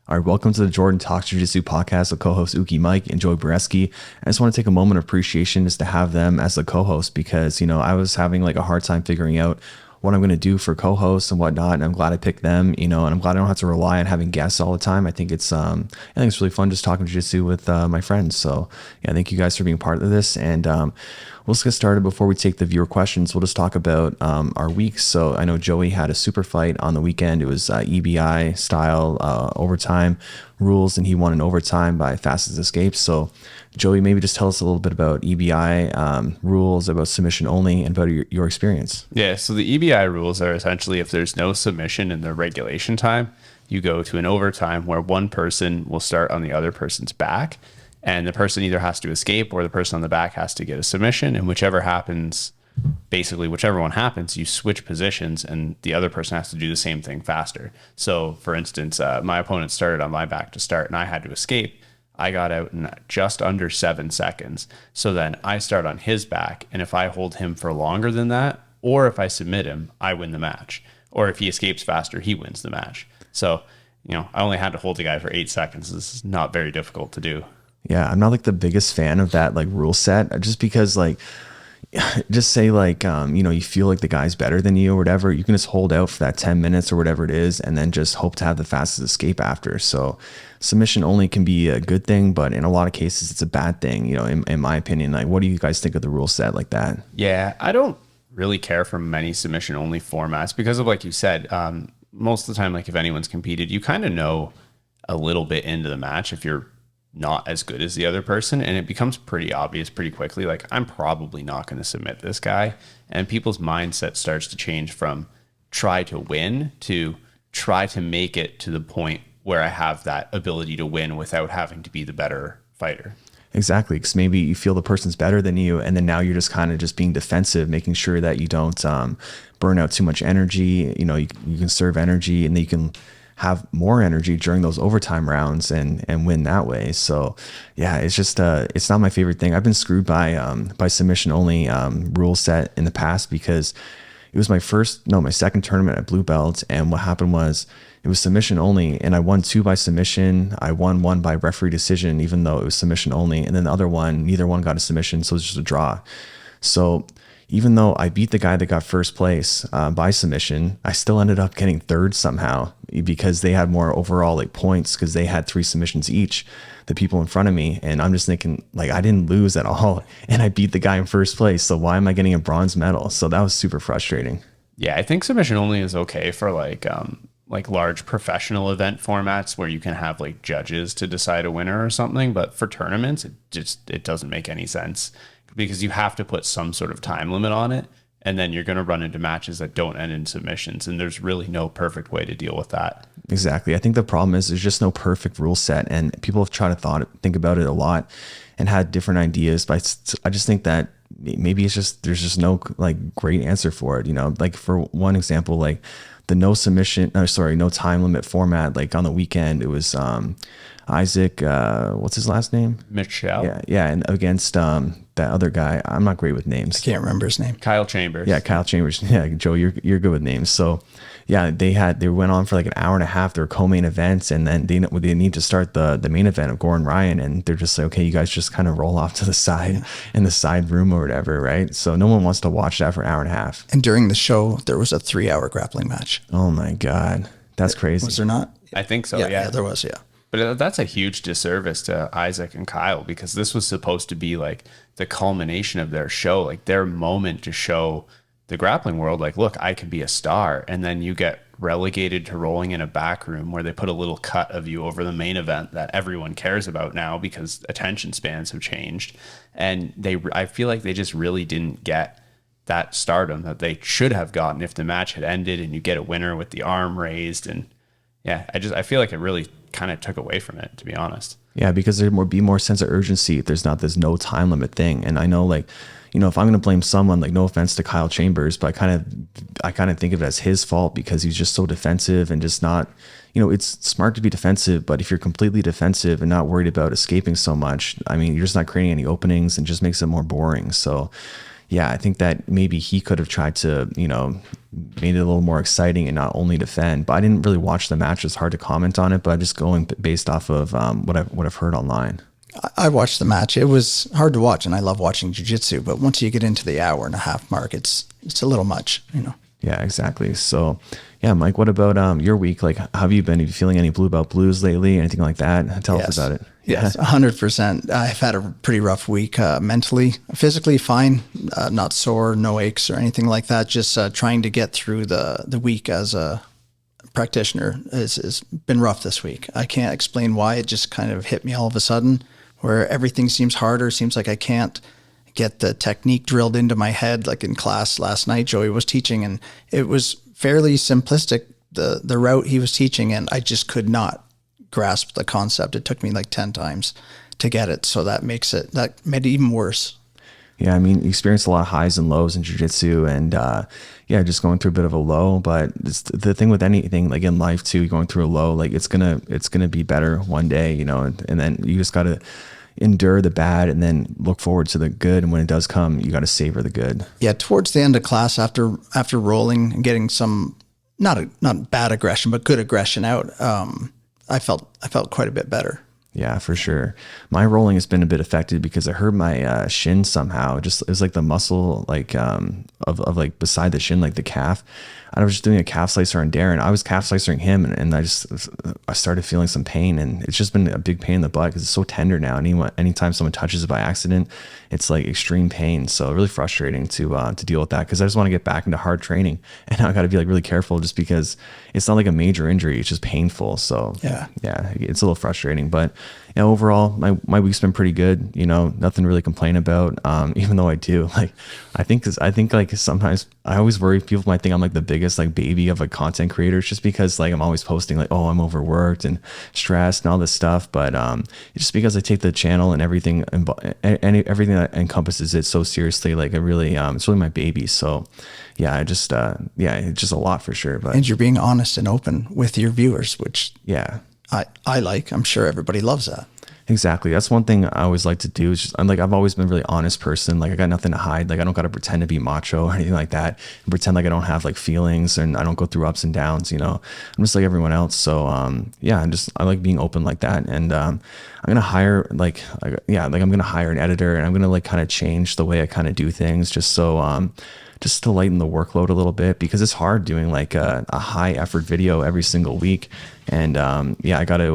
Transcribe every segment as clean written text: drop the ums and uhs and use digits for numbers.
All right, welcome to the Jordan Talks Jiu-Jitsu podcast with co-host Uki Mike and Joey Boretski. I just want to take a moment of appreciation just to have them as the co-host because, I was having like a hard time figuring out what I'm going to do for co-hosts and whatnot. And I'm glad I picked them, and I'm glad I don't have to rely on having guests all the time. I think it's really fun just talking jiu-jitsu with my friends. So yeah, thank you guys for being part of this. And we'll just get started. Before we take the viewer questions, we'll just talk about our weeks. So I know Joey had a super fight on the weekend. It was EBI style overtime rules, and he won in overtime by fastest escape. So Joey, maybe just tell us a little bit about EBI rules, about submission only, and about your experience. Yeah, so the EBI rules are essentially if there's no submission in the regulation time, you go to an overtime where one person will start on the other person's back, and the person either has to escape or the person on the back has to get a submission, and whichever one happens, you switch positions and the other person has to do the same thing faster. So for instance, my opponent started on my back to start and I had to escape. I got out in just under 7 seconds. So then I start on his back, and if I hold him for longer than that, or if I submit him, I win the match. Or if he escapes faster, he wins the match. So, I only had to hold the guy for 8 seconds. This is not very difficult to do. Yeah, I'm not like the biggest fan of that like rule set, just because just say you feel like the guy's better than you or whatever, you can just hold out for that 10 minutes or whatever it is, and then just hope to have the fastest escape after. So submission only can be a good thing, but in a lot of cases it's a bad thing, in my opinion. Like, what do you guys think of the rule set like that? Yeah, I don't really care for many submission only formats because of, like you said, most of the time, like if anyone's competed, you kind of know a little bit into the match if you're not as good as the other person, and it becomes pretty obvious pretty quickly, like I'm probably not going to submit this guy, and people's mindset starts to change from try to win to try to make it to the point where I have that ability to win without having to be the better fighter. Exactly, because maybe you feel the person's better than you, and then now you're just kind of just being defensive, making sure that you don't burn out too much energy. You conserve energy, and then you can have more energy during those overtime rounds and win that way. So yeah, it's just it's not my favorite thing. I've been screwed by submission only rule set in the past because it was my second tournament at blue belt, and what happened was it was submission only, and I won 2 by submission. I won 1 by referee decision, even though it was submission only, and then the other one, neither one got a submission, so it was just a draw. So even though I beat the guy that got first place by submission, I still ended up getting third somehow because they had more overall points because they had 3 submissions each, the people in front of me. And I'm just thinking I didn't lose at all, and I beat the guy in first place. So why am I getting a bronze medal? So that was super frustrating. Yeah, I think submission only is okay for large professional event formats where you can have judges to decide a winner or something. But for tournaments, it doesn't make any sense, because you have to put some sort of time limit on it, and then you're going to run into matches that don't end in submissions, and there's really no perfect way to deal with that. Exactly. I think the problem is there's just no perfect rule set, and people have tried to think about it a lot and had different ideas, but I just think that maybe there's just no great answer for it. For one example, the no time limit format, on the weekend, it was Isaac, what's his last name? Michelle. Yeah, and against that other guy. I'm not great with names. I can't remember his name. Kyle Chambers. Yeah, Kyle Chambers. Yeah, Joe, you're good with names. So yeah, they went on for an hour and a half. They were co-main events, and then they need to start the main event of Gore and Ryan, and they're just okay, you guys just kind of roll off to the side in the side room or whatever, right? So no one wants to watch that for an hour and a half. And during the show, there was a 3-hour grappling match. Oh my God, that's crazy. Was there not? I think so. Yeah, there was. Yeah. But that's a huge disservice to Isaac and Kyle, because this was supposed to be the culmination of their show, their moment to show the grappling world, look, I can be a star. And then you get relegated to rolling in a back room where they put a little cut of you over the main event that everyone cares about now because attention spans have changed. And I feel like they just really didn't get that stardom that they should have gotten if the match had ended and you get a winner with the arm raised. And yeah, I feel like it really kind of took away from it, to be honest. Yeah, because there would be more sense of urgency if there's not this no time limit thing. And I know if I'm going to blame someone, no offense to Kyle Chambers, but I kind of think of it as his fault because he's just so defensive and just not, it's smart to be defensive, but if you're completely defensive and not worried about escaping so much, you're just not creating any openings and just makes it more boring. So yeah, I think that maybe he could have tried to, made it a little more exciting and not only defend. But I didn't really watch the match. It's hard to comment on it, but I'm just going based off of what I've heard online. I watched the match. It was hard to watch, and I love watching jiu-jitsu, but once you get into the hour and a half mark, it's a little much, Yeah, exactly. So, yeah, Mike, what about your week? Like, how have you been? Are you feeling any blue belt blues lately? Anything like that? Tell us about it. Yes, 100%. I've had a pretty rough week mentally, physically fine, not sore, no aches or anything like that. Just trying to get through the week as a practitioner has been rough this week. I can't explain why. It just kind of hit me all of a sudden, where everything seems harder. Seems like I can't get the technique drilled into my head. Like in class last night, Joey was teaching, and it was fairly simplistic, the route he was teaching, and I just could not grasp the concept. It took me like 10 times to get it. So that made it even worse. Yeah, I mean, you experience a lot of highs and lows in jiu-jitsu, and yeah, just going through a bit of a low. But it's the thing with anything, like in life too, going through a low, like it's gonna be better one day, and then you just gotta endure the bad and then look forward to the good. And when it does come, you got to savor the good. Yeah, towards the end of class, after rolling and getting some not bad aggression but good aggression out, I felt quite a bit better. Yeah, for sure. My rolling has been a bit affected because I hurt my shin somehow. It was like the muscle, like of like beside the shin, like the calf. I was just doing a calf slicer on Darren. I was calf slicering him, and I started feeling some pain, and it's just been a big pain in the butt because it's so tender now. Anytime someone touches it by accident, it's like extreme pain. So really frustrating to deal with that, because I just want to get back into hard training, and I got to be like really careful just because it's not like a major injury. It's just painful. So yeah, it's a little frustrating, but overall my week's been pretty good. Nothing to really complain about. Even though I do I think like sometimes I always worry people might think I'm like the biggest like baby of a content creator, just because like I'm always posting like, oh, I'm overworked and stressed and all this stuff. But it's just because I take the channel and everything and everything that encompasses it so seriously. Like it's really my baby. So yeah, it's just a lot for sure. But and you're being honest and open with your viewers, which I like. I'm sure everybody loves that. Exactly. That's one thing I always like to do. Is just, I've always been a really honest person. Like I got nothing to hide. Like I don't got to pretend to be macho or anything like that, and pretend like I don't have like feelings and I don't go through ups and downs. I'm just like everyone else. So I like being open like that. And I'm gonna hire I'm gonna hire an editor, and I'm gonna like kind of change the way I kind of do things, just so just to lighten the workload a little bit, because it's hard doing like a high effort video every single week. And I gotta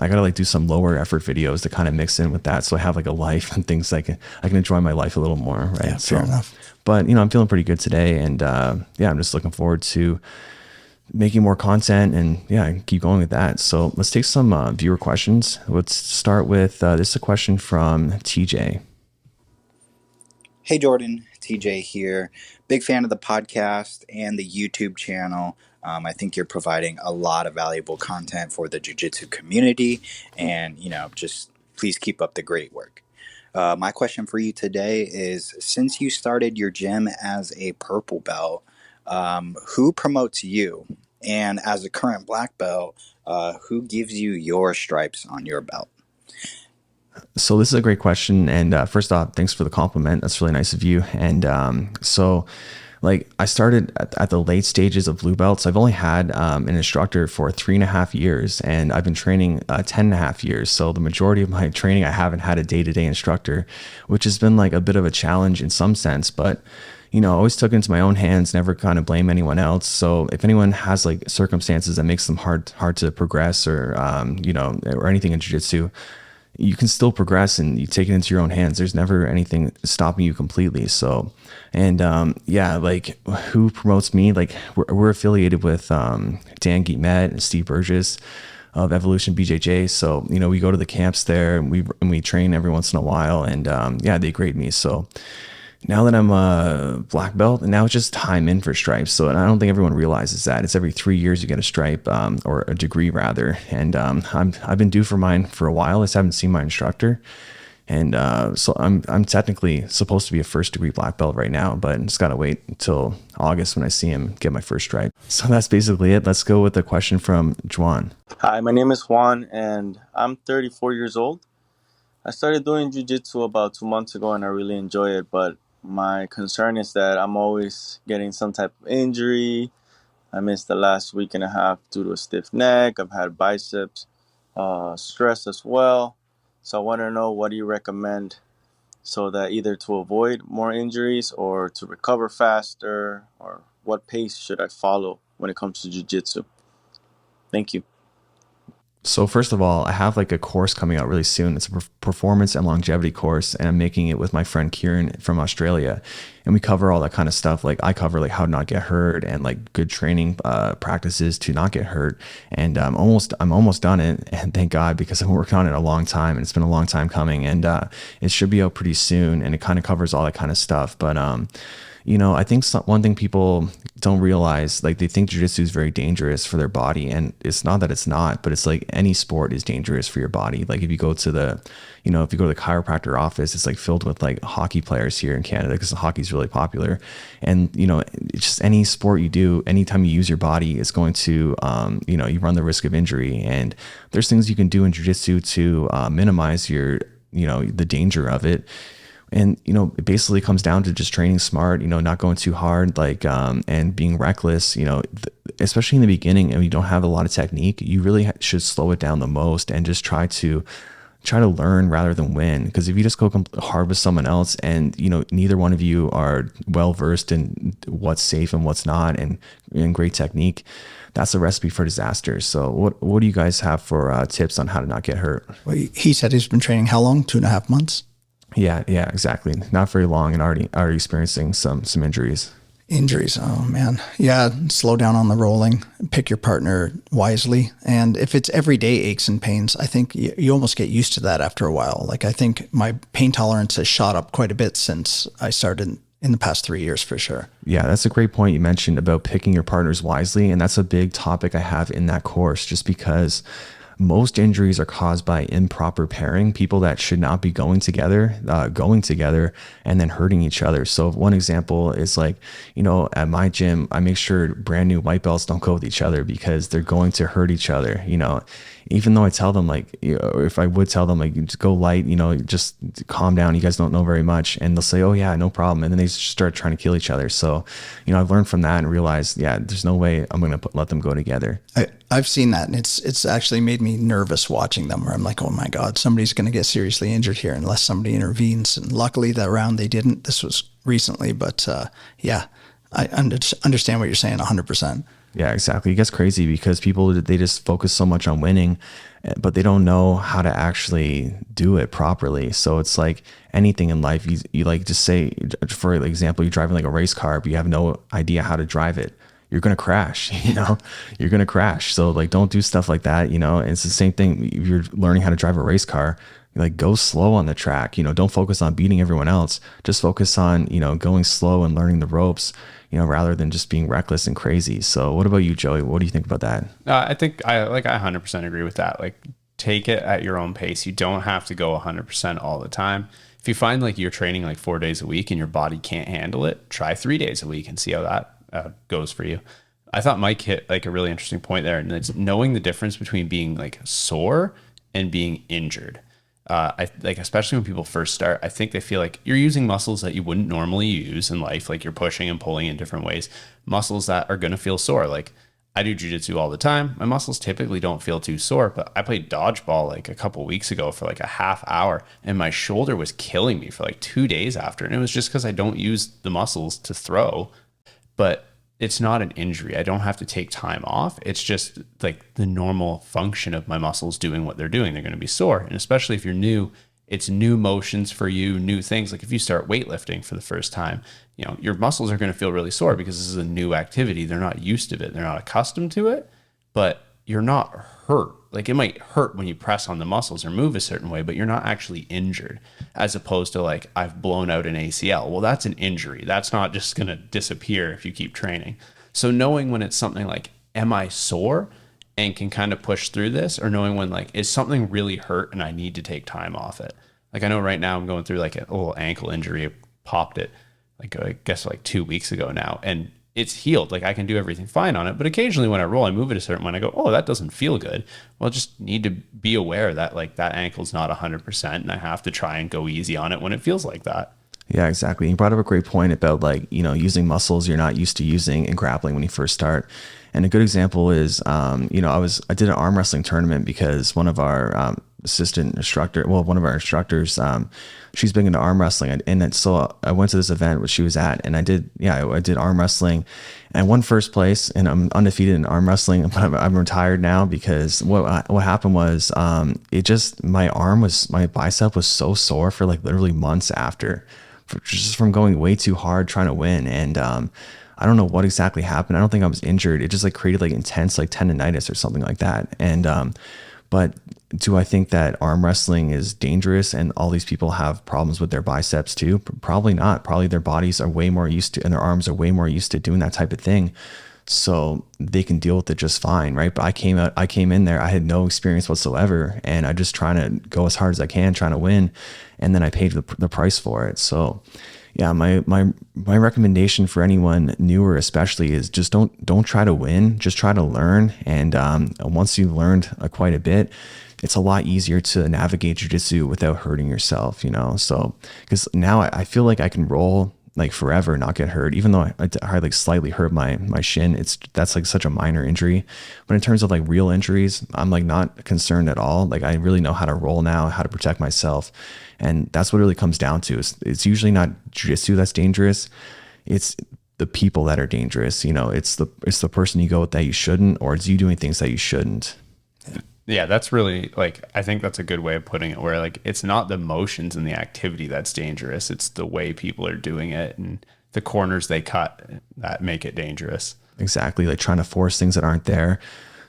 like do some lower effort videos to kind of mix in with that, so I have like a life and things like I can enjoy my life a little more, right? Yeah, fair enough. But I'm feeling pretty good today, and I'm just looking forward to making more content and keep going with that. So let's take some viewer questions. Let's start with this is a question from TJ. Hey Jordan, TJ here. Big fan of the podcast and the YouTube channel. I think you're providing a lot of valuable content for the jiu-jitsu community, and just please keep up the great work. My question for you today is, since you started your gym as a purple belt, who promotes you? And as a current black belt, who gives you your stripes on your belt? So this is a great question. And first off, thanks for the compliment. That's really nice of you. And so like I started at the late stages of blue belts. I've only had an instructor for 3.5 years, and I've been training 10.5 years. So the majority of my training, I haven't had a day-to-day instructor, which has been like a bit of a challenge in some sense, but I always took it into my own hands, never kind of blame anyone else. So if anyone has like circumstances that makes them hard to progress, or or anything in jiu-jitsu, you can still progress and you take it into your own hands. There's never anything stopping you completely. So, and like who promotes me? Like we're affiliated with Dan Guillemette and Steve Burgess of Evolution BJJ. So, we go to the camps there, and we train every once in a while, and they grade me. So now that I'm a black belt, and now it's just time in for stripes. So, and I don't think everyone realizes that it's every 3 years you get a stripe, or a degree rather. And I've been due for mine for a while. I just haven't seen my instructor, and so I'm technically supposed to be a first degree black belt right now, but just gotta wait until August when I see him get my first stripe. So that's basically it. Let's go with the question from Juan. Hi, my name is Juan, and I'm 34 years old. I started doing jiu-jitsu about 2 months ago, and I really enjoy it, but My concern is that I'm always getting some type of injury. I missed the last week and a half due to a stiff neck. I've had biceps stress as well. So I want to know, what do you recommend so that either to avoid more injuries or to recover faster, or what pace should I follow when it comes to jiu-jitsu? Thank you. So first of all, I have like a course coming out really soon. It's a performance and longevity course, and I'm making it with my friend Kieran from Australia. And we cover all that kind of stuff. Like I cover like how to not get hurt and like good training practices to not get hurt. And I'm almost done it. And thank God, because I've worked on it a long time and it's been a long time coming. And it should be out pretty soon. And it kind of covers all that kind of stuff. But I think one thing people don't realize, like they think jiu-jitsu is very dangerous for their body, and it's not that it's not, but it's like any sport is dangerous for your body. Like if you go to the chiropractor office, it's like filled with like hockey players here in Canada because hockey is really popular. And, it's just any sport you do, anytime you use your body, it's going to, you run the risk of injury. And there's things you can do in jiu-jitsu to minimize the danger of it. And, it basically comes down to just training smart, not going too hard, like, and being reckless, especially in the beginning, and you don't have a lot of technique, you really should slow it down the most and just try to learn rather than win. Because if you just go hard with someone else and, neither one of you are well versed in what's safe and what's not, and great technique, that's a recipe for disaster. So what do you guys have for tips on how to not get hurt? Well, he said he's been training how long? 2.5 months? Yeah, exactly. Not very long, and already experiencing some injuries. Injuries. Oh man. Yeah. Slow down on the rolling, pick your partner wisely. And if it's everyday aches and pains, I think you almost get used to that after a while. Like I think my pain tolerance has shot up quite a bit since I started in the past 3 years for sure. Yeah, that's a great point you mentioned about picking your partners wisely. And that's a big topic I have in that course, just because most injuries are caused by improper pairing, people that should not be going together and then hurting each other. So one example is like, at my gym, I make sure brand new white belts don't go with each other because they're going to hurt each other. Even though I tell them like, if I would tell them like, just go light, just calm down. You guys don't know very much. And they'll say, oh yeah, no problem. And then they start trying to kill each other. So, I've learned from that and realized, yeah, there's no way I'm going to let them go together. I've seen that, and it's actually made me nervous watching them, where I'm like, oh my God, somebody's going to get seriously injured here unless somebody intervenes. And luckily that round they didn't. This was recently, but yeah, I understand what you're saying 100%. Yeah, exactly. It gets crazy because people, they just focus so much on winning, but they don't know how to actually do it properly. So it's like anything in life, you like just say, for example, you're driving like a race car, but you have no idea how to drive it. You're going to crash, you're going to crash. So like, don't do stuff like that. And it's the same thing. If you're learning how to drive a race car, like go slow on the track, don't focus on beating everyone else. Just focus on, going slow and learning the ropes, rather than just being reckless and crazy. So what about you, Joey? What do you think about that? I think I 100% agree with that. Like take it at your own pace. You don't have to go 100% all the time. If you find like you're training like 4 days a week and your body can't handle it, try 3 days a week and see how that goes for you. I thought Mike hit like a really interesting point there, and it's knowing the difference between being like sore and being injured. I like, especially when people first start, I think they feel like you're using muscles that you wouldn't normally use in life. Like you're pushing and pulling in different ways, muscles that are going to feel sore. Like I do jiu-jitsu all the time. My muscles typically don't feel too sore, but I played dodgeball like a couple weeks ago for like a half hour, and my shoulder was killing me for like 2 days after. And it was just because I don't use the muscles to throw. But it's not an injury. I don't have to take time off. It's just like the normal function of my muscles doing what they're doing. They're going to be sore. And especially if you're new, it's new motions for you, new things. Like if you start weightlifting for the first time, your muscles are going to feel really sore because this is a new activity. They're not used to it. They're not accustomed to it, but you're not hurt. Like it might hurt when you press on the muscles or move a certain way, but you're not actually injured, as opposed to like, I've blown out an ACL. Well, that's an injury. That's not just going to disappear if you keep training. So knowing when it's something like, am I sore and can kind of push through this, or knowing when like, is something really hurt and I need to take time off it. Like I know right now I'm going through like a little ankle injury. I popped it like, I guess like 2 weeks ago now. And it's healed. Like I can do everything fine on it, but occasionally when I roll, I move it a certain way, I go, oh, that doesn't feel good. Well, just need to be aware that like that ankle's not 100% and I have to try and go easy on it when it feels like that. Yeah, exactly. You brought up a great point about like, using muscles you're not used to using in grappling when you first start. And a good example is, I did an arm wrestling tournament because one of our one of our instructors, she's big into arm wrestling. And then, so I went to this event which she was at, and I did arm wrestling and won first place, and I'm undefeated in arm wrestling, but I'm retired now because what happened was, my bicep was so sore for like literally months after, just from going way too hard trying to win. And I don't know what exactly happened. I don't think I was injured. It just like created like intense like tendonitis or something like that. And but do I think that arm wrestling is dangerous and all these people have problems with their biceps too? Probably not. Probably their bodies are way more used to, and their arms are way more used to doing that type of thing, so they can deal with it just fine, right? But I came in there, I had no experience whatsoever, and I just trying to go as hard as I can, trying to win, and then I paid the price for it. So yeah, my recommendation for anyone newer especially is just don't try to win, just try to learn. And once you've learned quite a bit, it's a lot easier to navigate jiu-jitsu without hurting yourself, so because now I feel like I can roll like forever, not get hurt, even though I like slightly hurt my shin. That's like such a minor injury, but in terms of like real injuries, I'm like not concerned at all. Like I really know how to roll now, how to protect myself, and that's what it really comes down to. It's usually not jiu-jitsu that's dangerous, it's the people that are dangerous. It's the person you go with that you shouldn't, or it's you doing things that you shouldn't. Yeah, that's really like, I think that's a good way of putting it, where like it's not the motions and the activity that's dangerous. It's the way people are doing it and the corners they cut that make it dangerous. Exactly. Like trying to force things that aren't there.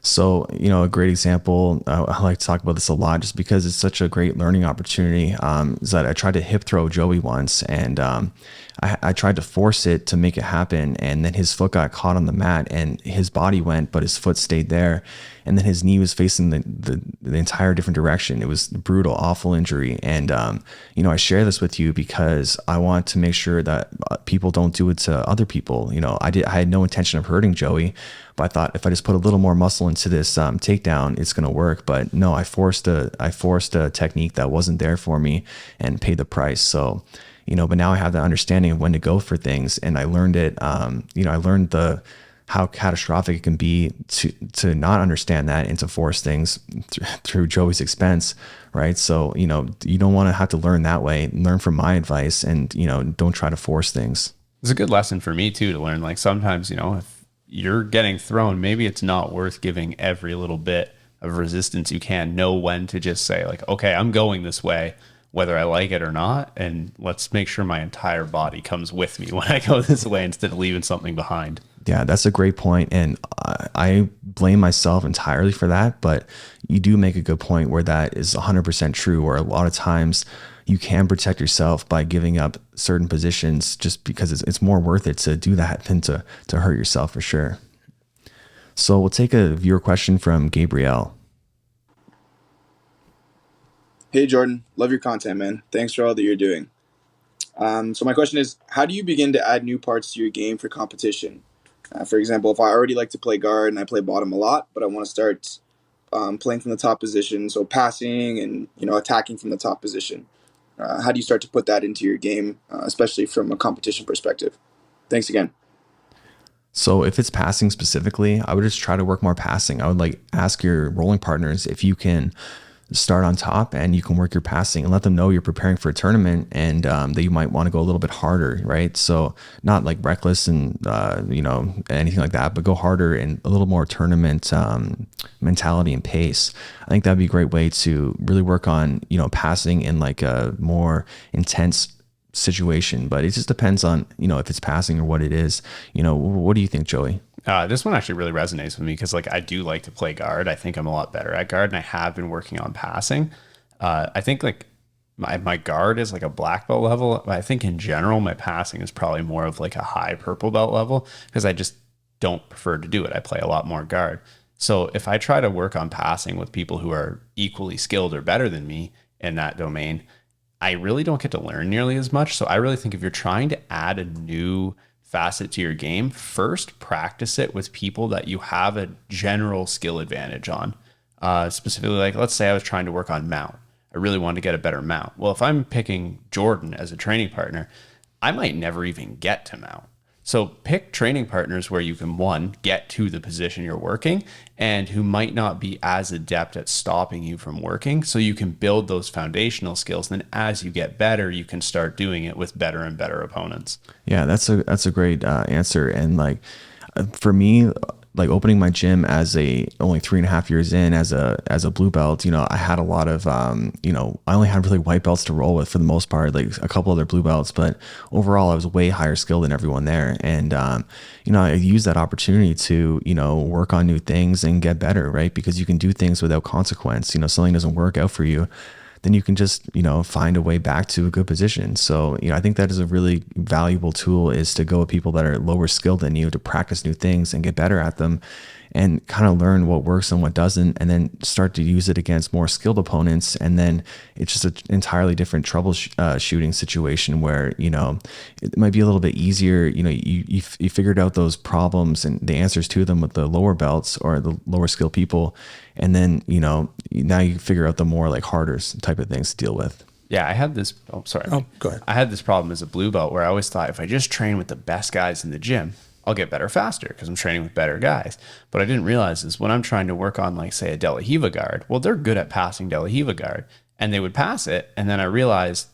So, a great example, I like to talk about this a lot just because it's such a great learning opportunity, is that I tried to hip throw Joey once, and I tried to force it to make it happen, and then his foot got caught on the mat and his body went, but his foot stayed there. And then his knee was facing the entire different direction. It was a brutal, awful injury. And, I share this with you because I want to make sure that people don't do it to other people. I had no intention of hurting Joey, but I thought if I just put a little more muscle into this takedown, it's going to work. But no, I forced a technique that wasn't there for me and paid the price. So, but now I have the understanding of when to go for things. And I learned it, I learned how catastrophic it can be to not understand that and to force things through Joey's expense, right? So, you don't want to have to learn that way. Learn from my advice and, don't try to force things. It's a good lesson for me too, to learn, like sometimes, if you're getting thrown, maybe it's not worth giving every little bit of resistance you can. Know when to just say like, okay, I'm going this way, whether I like it or not. And let's make sure my entire body comes with me when I go this way instead of leaving something behind. Yeah, that's a great point. And I blame myself entirely for that. But you do make a good point where that is 100% true, where a lot of times you can protect yourself by giving up certain positions just because it's more worth it to do that than to hurt yourself for sure. So we'll take a viewer question from Gabrielle. Hey, Jordan. Love your content, man. Thanks for all that you're doing. So my question is, how do you begin to add new parts to your game for competition? For example, if I already like to play guard and I play bottom a lot, but I want to start playing from the top position, so passing and attacking from the top position. How do you start to put that into your game, especially from a competition perspective? Thanks again. So if it's passing specifically, I would just try to work more passing. I would like ask your rolling partners if you can start on top and you can work your passing, and let them know you're preparing for a tournament and that you might want to go a little bit harder, right? So not like reckless and anything like that, but go harder and a little more tournament mentality and pace. I think that'd be a great way to really work on passing in like a more intense situation. But it just depends on if it's passing or what it is. What do you think, Joey? This one actually really resonates with me because like I do like to play guard. I think I'm a lot better at guard, and I have been working on passing. I think like my guard is like a black belt level. I think in general my passing is probably more of like a high purple belt level because I just don't prefer to do it. I play a lot more guard. So if I try to work on passing with people who are equally skilled or better than me in that domain, I really don't get to learn nearly as much. So I really think if you're trying to add a new facet to your game, first practice it with people that you have a general skill advantage on. Specifically, like let's say I was trying to work on mount. I really wanted to get a better mount. Well, if I'm picking Jordan as a training partner, I might never even get to mount. So pick training partners where you can, one, get to the position you're working and who might not be as adept at stopping you from working, so you can build those foundational skills. And then as you get better, you can start doing it with better and better opponents. Yeah, that's a great answer. And like for me, like opening my gym as only 3.5 years in as a blue belt, I had a lot of, I only had really white belts to roll with for the most part, like a couple other blue belts, but overall I was way higher skilled than everyone there. And, I used that opportunity to, work on new things and get better, right? Because you can do things without consequence. Something doesn't work out for you, then you can just, find a way back to a good position. So, I think that is a really valuable tool, is to go with people that are lower skilled than you, to practice new things and get better at them and kind of learn what works and what doesn't, and then start to use it against more skilled opponents. And then it's just an entirely different troubleshooting situation where, it might be a little bit easier. You figured out those problems and the answers to them with the lower belts or the lower skilled people. And then, now you figure out the more like harder type of things to deal with. Yeah, I had this. Oh, sorry. Oh, go ahead. I had this problem as a blue belt where I always thought if I just train with the best guys in the gym, I'll get better faster because I'm training with better guys. But I didn't realize is when I'm trying to work on, like, say, a De La Riva guard, well, they're good at passing De La Riva guard, and they would pass it. And then I realized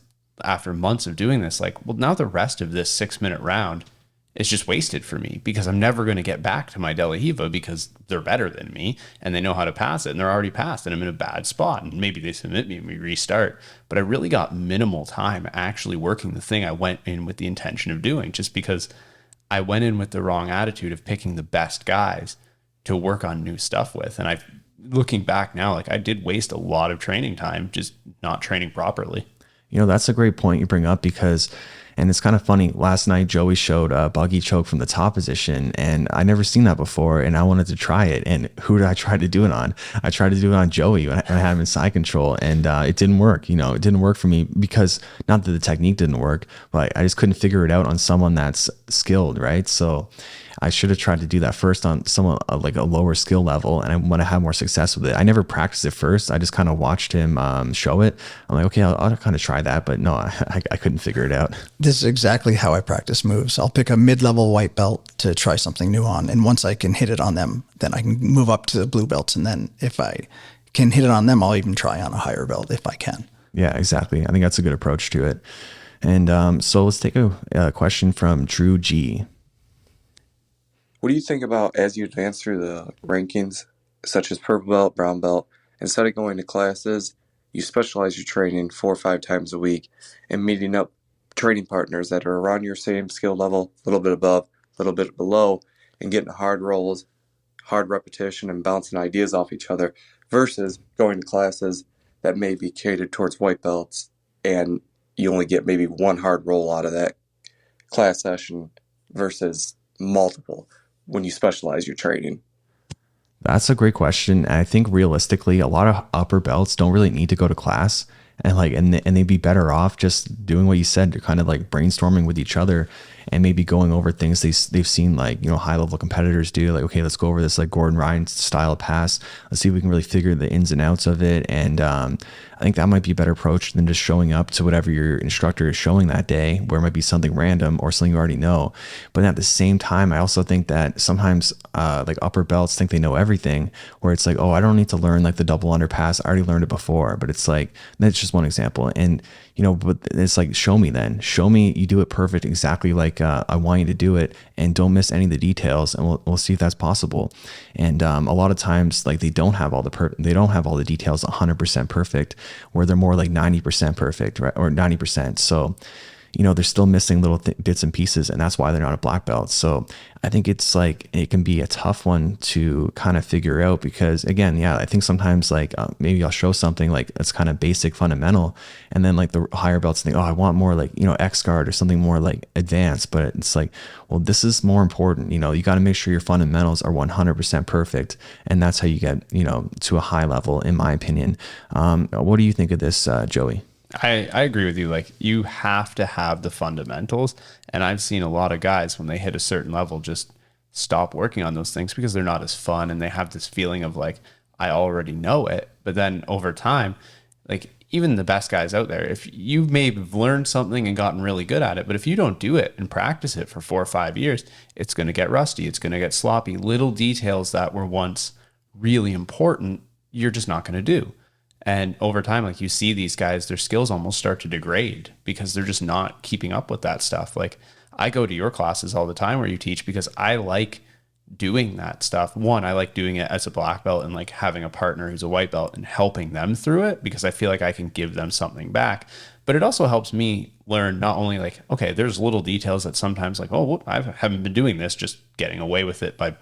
after months of doing this, like, well, now the rest of this 6-minute round is just wasted for me because I'm never going to get back to my De La Riva because they're better than me and they know how to pass it, and they're already passed and I'm in a bad spot, and maybe they submit me and we restart. But I really got minimal time actually working the thing I went in with the intention of doing, just because I went in with the wrong attitude of picking the best guys to work on new stuff with. And looking back now, like, I did waste a lot of training time just not training properly. That's a great point you bring up, because, and it's kind of funny, last night Joey showed a buggy choke from the top position, and I never seen that before, and I wanted to try it. And who did I try to do it on? I tried to do it on Joey, and I had him in side control, and it didn't work. It didn't work for me, because not that the technique didn't work, but I just couldn't figure it out on someone that's skilled, right? So I should have tried to do that first on someone like a lower skill level, and I want to have more success with it. I never practiced it first. I just kind of watched him show it. I'm like, okay, I'll kind of try that, but no, I couldn't figure it out. This is exactly how I practice moves. I'll pick a mid-level white belt to try something new on, and once I can hit it on them, then I can move up to the blue belts, and then if I can hit it on them, I'll even try on a higher belt if I can. Yeah, exactly. I think that's a good approach to it. And so let's take a question from Drew G. What do you think about, as you advance through the rankings, such as purple belt, brown belt, instead of going to classes, you specialize your training 4 or 5 times a week and meeting up training partners that are around your same skill level, a little bit above, a little bit below, and getting hard rolls, hard repetition, and bouncing ideas off each other, versus going to classes that may be catered towards white belts and you only get maybe one hard roll out of that class session versus multiple when you specialize your training? That's a great question. And I think realistically, a lot of upper belts don't really need to go to class, and they'd be better off just doing what you said. They're kind of like brainstorming with each other and maybe going over things they've seen, like, high level competitors do. Like, okay, let's go over this like Gordon Ryan style pass. Let's see if we can really figure the ins and outs of it. And I think that might be a better approach than just showing up to whatever your instructor is showing that day, where it might be something random or something you already know. But at the same time, I also think that sometimes like upper belts think they know everything, where it's like, oh, I don't need to learn like the double underpass. I already learned it before. But it's like, that's just one example. And but it's like, show me you do it perfect, exactly like I want you to do it, and don't miss any of the details, and we'll see if that's possible. And a lot of times, like, they don't have all the details 100% perfect, where they're more like 90% perfect, right? Or 90%. So they're still missing little bits and pieces, and that's why they're not a black belt. So I think it's like, it can be a tough one to kind of figure out, because again, I think sometimes like maybe I'll show something like that's kind of basic fundamental, and then like the higher belts think, oh, I want more like, X guard or something more like advanced. But it's like, well, this is more important. You got to make sure your fundamentals are 100% perfect, and that's how you get, to a high level, in my opinion. What do you think of this, Joey? I agree with you. Like, you have to have the fundamentals. And I've seen a lot of guys, when they hit a certain level, just stop working on those things because they're not as fun. And they have this feeling of like, I already know it. But then over time, like, even the best guys out there, if you may have learned something and gotten really good at it, but if you don't do it and practice it for 4 or 5 years, it's going to get rusty. It's going to get sloppy. Little details that were once really important, you're just not going to do. And over time, like you see these guys, their skills almost start to degrade because they're just not keeping up with that stuff. Like I go to your classes all the time where you teach because I like doing that stuff. One, I like doing it as a black belt and like having a partner who's a white belt and helping them through it because I feel like I can give them something back. But it also helps me learn not only like, okay, there's little details that sometimes like, oh, I haven't been doing this, just getting away with it by,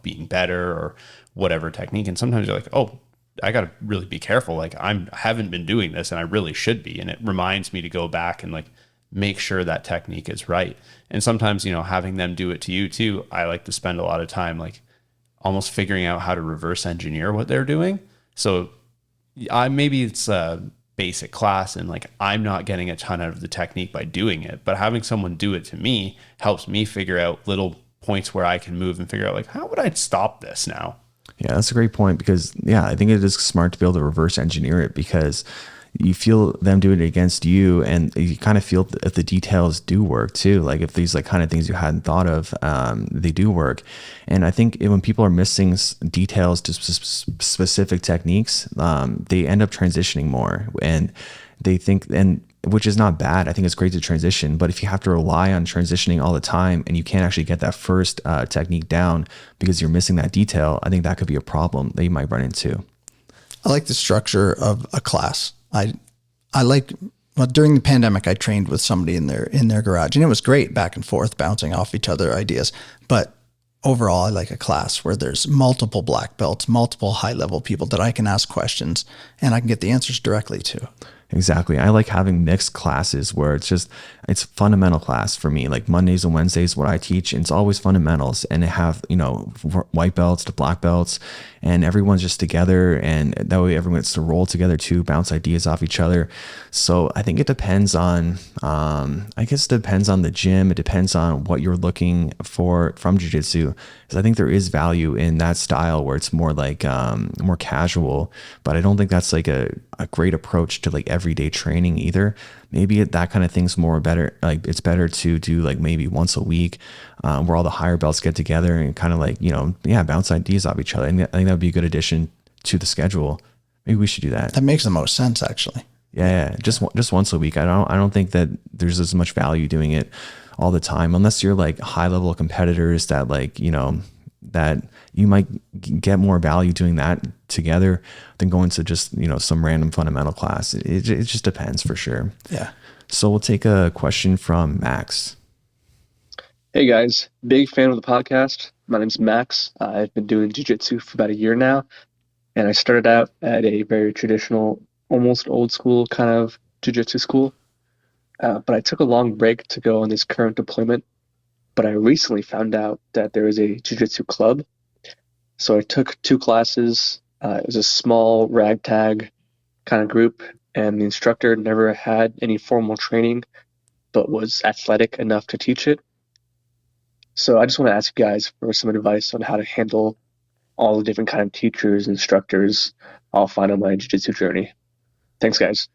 being better or whatever technique. And sometimes you're like, oh, I got to really be careful. Like I haven't been doing this and I really should be. And it reminds me to go back and like make sure that technique is right. And sometimes, having them do it to you too, I like to spend a lot of time like almost figuring out how to reverse engineer what they're doing. So maybe it's a basic class and like I'm not getting a ton out of the technique by doing it, but having someone do it to me helps me figure out little points where I can move and figure out like, how would I stop this now? Yeah, that's a great point because I think it is smart to be able to reverse engineer it because you feel them doing it against you and you kind of feel if the details do work too. Like if these like kind of things you hadn't thought of, they do work. And I think when people are missing details to specific techniques, they end up transitioning more and they think, and which is not bad. I think it's great to transition, but if you have to rely on transitioning all the time and you can't actually get that first technique down because you're missing that detail, I think that could be a problem that you might run into. I like the structure of a class. During the pandemic, I trained with somebody in their garage and it was great back and forth, bouncing off each other ideas. But overall, I like a class where there's multiple black belts, multiple high level people that I can ask questions and I can get the answers directly to. Exactly. I like having mixed classes where it's fundamental class for me. Like Mondays and Wednesdays, what I teach, it's always fundamentals and they have, white belts to black belts and everyone's just together and that way everyone gets to roll together too, bounce ideas off each other. So I think it depends on, the gym. It depends on what you're looking for from jiu-jitsu. Because I think there is value in that style where it's more like, more casual, but I don't think that's like a great approach to like everyday training either. Maybe that kind of thing's better. Like it's better to do like maybe once a week, where all the higher belts get together and kind of like, bounce ideas off each other. I think that would be a good addition to the schedule. Maybe we should do that. That makes the most sense actually. Yeah. Just once a week. I don't think that there's as much value doing it all the time, unless you're like high level competitors that like, that you might get more value doing that together than going to just, some random fundamental class. It just depends for sure. Yeah. So we'll take a question from Max. Hey guys, big fan of the podcast. My name's Max. I've been doing jiu-jitsu for about a year now. And I started out at a very traditional, almost old school kind of jiu-jitsu school. But I took a long break to go on this current deployment. But I recently found out that there is a jiu-jitsu club. So I took 2 classes. It was a small ragtag kind of group, and the instructor never had any formal training, but was athletic enough to teach it. So I just want to ask you guys for some advice on how to handle all the different kind of teachers, instructors I'll find on my jiu-jitsu journey. Thanks, guys.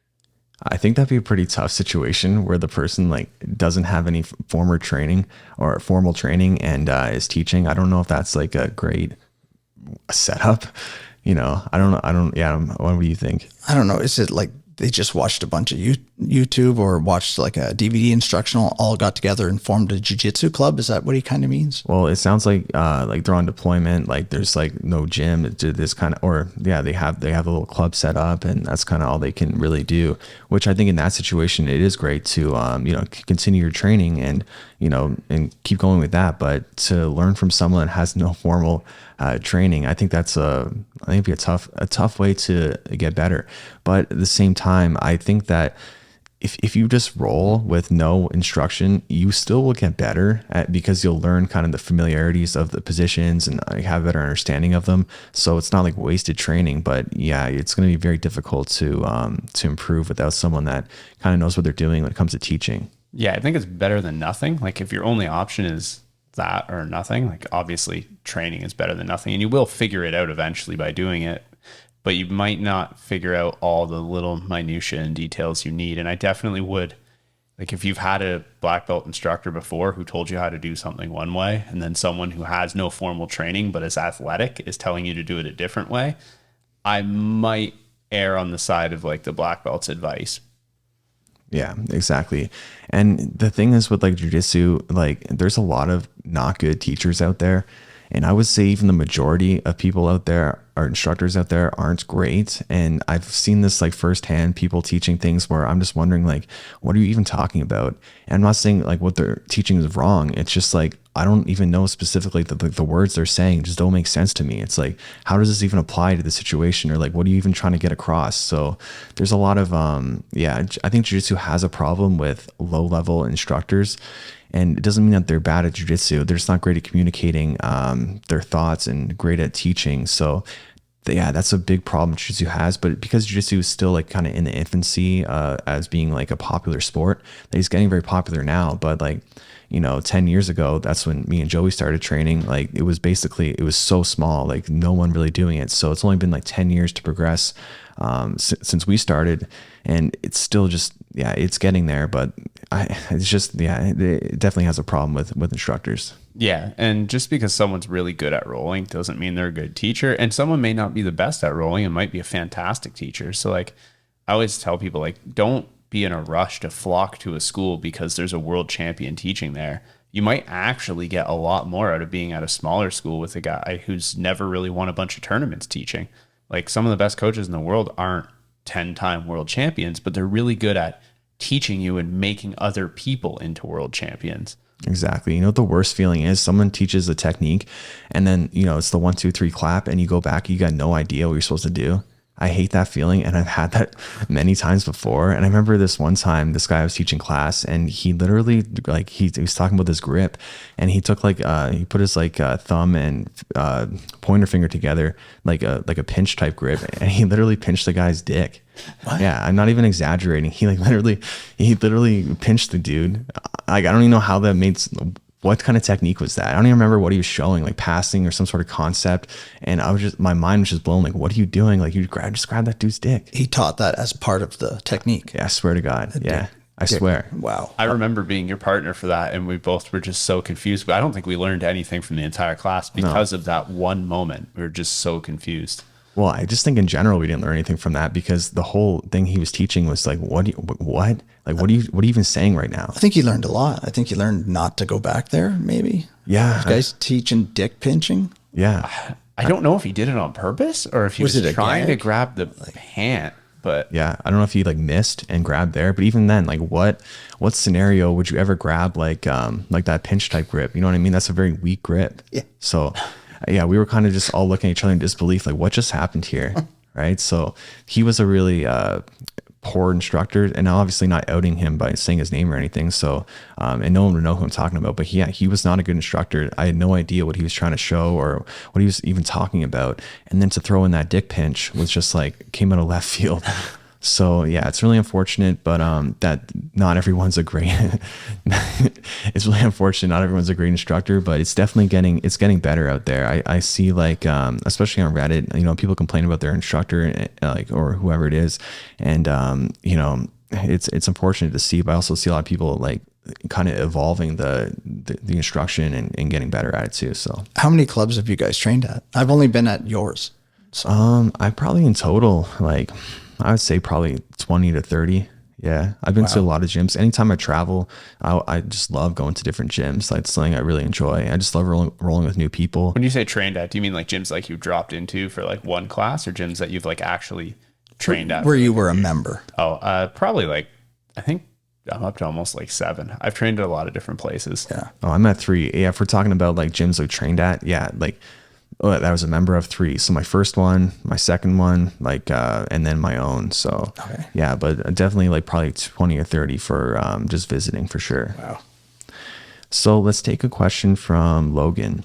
I think that'd be a pretty tough situation where the person like doesn't have any formal training and is teaching. I don't know if that's like a great setup. I don't know. Yeah. What do you think? I don't know. Is it like they just watched a bunch of YouTube or watched like a DVD instructional, all got together and formed a jiu-jitsu club? Is that what he kind of means? Well, it sounds like they're on deployment. Like there's like no gym. This kind of, or yeah, they have a little club set up, and that's kind of all they can really do. Which I think in that situation, it is great to continue your training and and keep going with that. But to learn from someone that has no formal training, I think that's it'd be a tough way to get better. But at the same time, I think that if you just roll with no instruction, you still will get better because you'll learn kind of the familiarities of the positions and have a better understanding of them. So it's not like wasted training, but yeah, it's going to be very difficult to improve without someone that kind of knows what they're doing when it comes to teaching. Yeah, I think it's better than nothing. Like if your only option is that or nothing, like obviously training is better than nothing, and you will figure it out eventually by doing it. but you might not figure out all the little minutia and details you need. And I definitely would, like, if you've had a black belt instructor before who told you how to do something one way, and then someone who has no formal training but is athletic is telling you to do it a different way, I might err on the side of like the black belt's advice. Yeah, exactly. And the thing is with like jiu-jitsu, like there's a lot of not good teachers out there. And I would say even the majority of people out there, or instructors out there, aren't great. And I've seen this like firsthand, people teaching things where I'm just wondering like, what are you even talking about? And I'm not saying like what they're teaching is wrong. It's just like, I don't even know specifically the words they're saying just don't make sense to me. It's like, how does this even apply to the situation? Or like, what are you even trying to get across? So there's a lot of, I think jiu-jitsu has a problem with low level instructors. And it doesn't mean that they're bad at jiu-jitsu. They're just not great at communicating their thoughts and great at teaching. So yeah, that's a big problem jiu-jitsu has. But because jiu-jitsu is still like kind of in the infancy as being like a popular sport, that he's getting very popular now. But like, 10 years ago, that's when me and Joey started training. Like it was so small, like no one really doing it. So it's only been like 10 years to progress since we started. And it's still just, it's getting there, but it definitely has a problem with instructors. Yeah. And just because someone's really good at rolling doesn't mean they're a good teacher. And someone may not be the best at rolling and might be a fantastic teacher. So like, I always tell people, like, don't be in a rush to flock to a school because there's a world champion teaching there. You might actually get a lot more out of being at a smaller school with a guy who's never really won a bunch of tournaments teaching. Like some of the best coaches in the world aren't 10-time world champions, but they're really good at teaching you and making other people into world champions. Exactly. You know what the worst feeling is? Someone teaches a technique and then, it's the 1, 2, 3 clap and you go back, you got no idea what you're supposed to do. I hate that feeling. And I've had that many times before. And I remember this one time, this guy was teaching class and he literally like, he was talking about this grip and he took like, he put his like thumb and pointer finger together, like a pinch type grip. And he literally pinched the guy's dick. What? Yeah. I'm not even exaggerating. He literally pinched the dude. Like, I don't even know how that made, what kind of technique was that? I don't even remember what he was showing, like passing or some sort of concept. And my mind was just blown. Like, what are you doing? Like, you just grab that dude's dick. He taught that as part of the technique. Yeah, I swear to God. Yeah, I swear. Wow. I remember being your partner for that, and we both were just so confused. But I don't think we learned anything from the entire class because of that one moment. We were just so confused. Well, I just think in general we didn't learn anything from that because the whole thing he was teaching was like, what? Like, what are you even saying right now? I think he learned a lot. I think he learned not to go back there, maybe. Yeah. Those guys teaching dick pinching. Yeah. I don't know if he did it on purpose or if he was trying to grab the pant, but yeah, I don't know if he like missed and grabbed there, but even then, like what scenario would you ever grab like that pinch type grip? You know what I mean? That's a very weak grip. Yeah. So yeah, we were kind of just all looking at each other in disbelief, like what just happened here? Right. So he was a really poor instructor, and obviously not outing him by saying his name or anything. So, and no one would know who I'm talking about, but he was not a good instructor. I had no idea what he was trying to show or what he was even talking about. And then to throw in that dick pinch was just like, came out of left field. So yeah, it's really unfortunate, but that not everyone's a great, it's really unfortunate. Not everyone's a great instructor, but it's definitely getting better out there. I see like, especially on Reddit, people complain about their instructor, like, or whoever it is. And, it's unfortunate to see, but I also see a lot of people like kind of evolving the instruction and getting better at it too. So how many clubs have you guys trained at? I've only been at yours. So. I probably in total, like, I would say probably 20 to 30. Yeah. I've been to a lot of gyms. Anytime I travel, I just love going to different gyms. Like, it's something I really enjoy. I just love rolling with new people. When you say trained at, do you mean like gyms like you dropped into for like one class or gyms that you've like actually trained at? Where you were a member? Oh, probably like, I think I'm up to almost like 7. I've trained at a lot of different places. Yeah. Oh, I'm at 3. Yeah. If we're talking about like gyms I trained at, yeah, like, that was a member of 3. So my first one, my second one, like, and then my own. So yeah, but definitely like probably 20 or 30 for just visiting for sure. Wow. So let's take a question from Logan.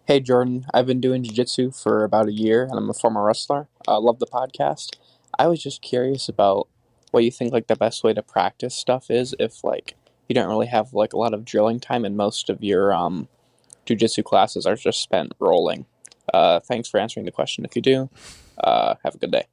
Hey, Jordan. I've been doing jiu-jitsu for about a year, and I'm a former wrestler. I love the podcast. I was just curious about what you think like the best way to practice stuff is if like you don't really have like a lot of drilling time and most of your jiu-jitsu classes are just spent rolling. Thanks for answering the question if you do. Have a good day.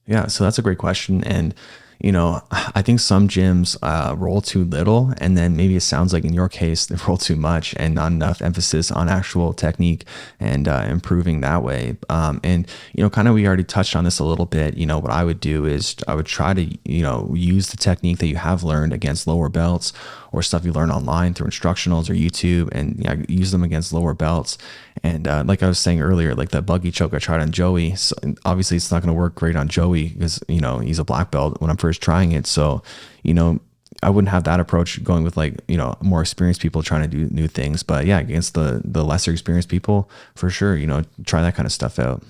Yeah, so that's a great question. And, I think some gyms roll too little, and then maybe it sounds like in your case, they roll too much and not enough emphasis on actual technique and improving that way. Kind of we already touched on this a little bit. What I would do is I would try to, use the technique that you have learned against lower belts or stuff you learn online through instructionals or YouTube, and use them against lower belts. And like I was saying earlier, like that buggy choke I tried on Joey, so obviously it's not going to work great on Joey because, he's a black belt when I'm first trying it. So, I wouldn't have that approach going with more experienced people trying to do new things. But yeah, against the lesser experienced people, for sure, try that kind of stuff out.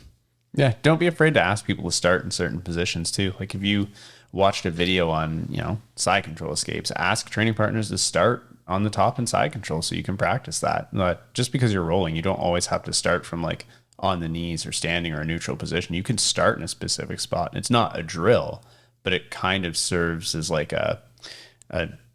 Yeah, don't be afraid to ask people to start in certain positions too. Like if you watched a video on, side control escapes, ask training partners to start on the top and side control so you can practice that. But just because you're rolling, you don't always have to start from like on the knees or standing or a neutral position. You can start in a specific spot. It's not a drill, but it kind of serves as like a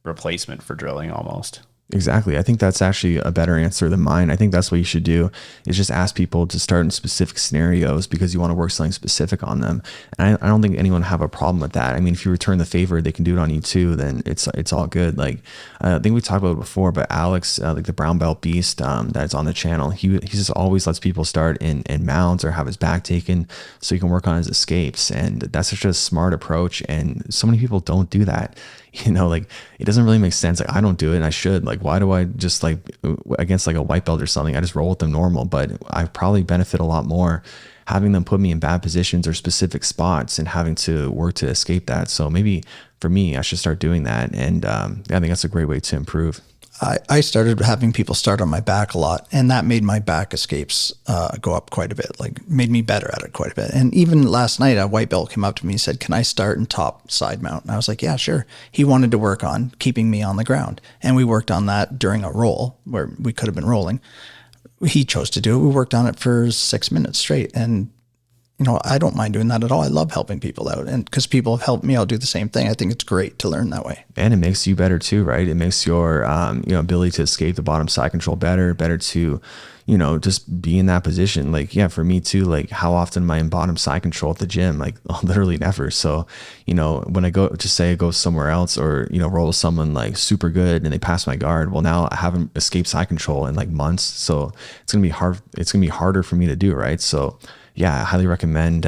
replacement for drilling almost. Exactly. I think that's actually a better answer than mine. I think that's what you should do is just ask people to start in specific scenarios because you want to work something specific on them. And I don't think anyone have a problem with that. I mean, if you return the favor, they can do it on you too, then it's all good. Like I think we talked about it before, but Alex, like the brown belt beast that's on the channel, he just always lets people start in mounts or have his back taken so he can work on his escapes. And that's such a smart approach. And so many people don't do that. Like it doesn't really make sense. Like I don't do it and I should. Like, why do I just like against like a white belt or something? I just roll with them normal, but I probably benefit a lot more having them put me in bad positions or specific spots and having to work to escape that. So maybe for me, I should start doing that. And I think that's a great way to improve. I started having people start on my back a lot, and that made my back escapes go up quite a bit, like made me better at it quite a bit. And even last night, a white belt came up to me and said, "Can I start in top side mount?" And I was like, "Yeah, sure." He wanted to work on keeping me on the ground. And we worked on that during a roll where we could have been rolling. He chose to do it. We worked on it for 6 minutes straight. And I don't mind doing that at all. I love helping people out. And because people have helped me out do the same thing, I think it's great to learn that way. And it makes you better too, right? It makes your, ability to escape the bottom side control better to, just be in that position. Like, yeah, for me too, like how often am I in bottom side control at the gym? Like literally never. So, when I go somewhere else or, roll with someone like super good and they pass my guard, well, now I haven't escaped side control in like months. So it's going to be hard. It's going to be harder for me to do. Right. So yeah, I highly recommend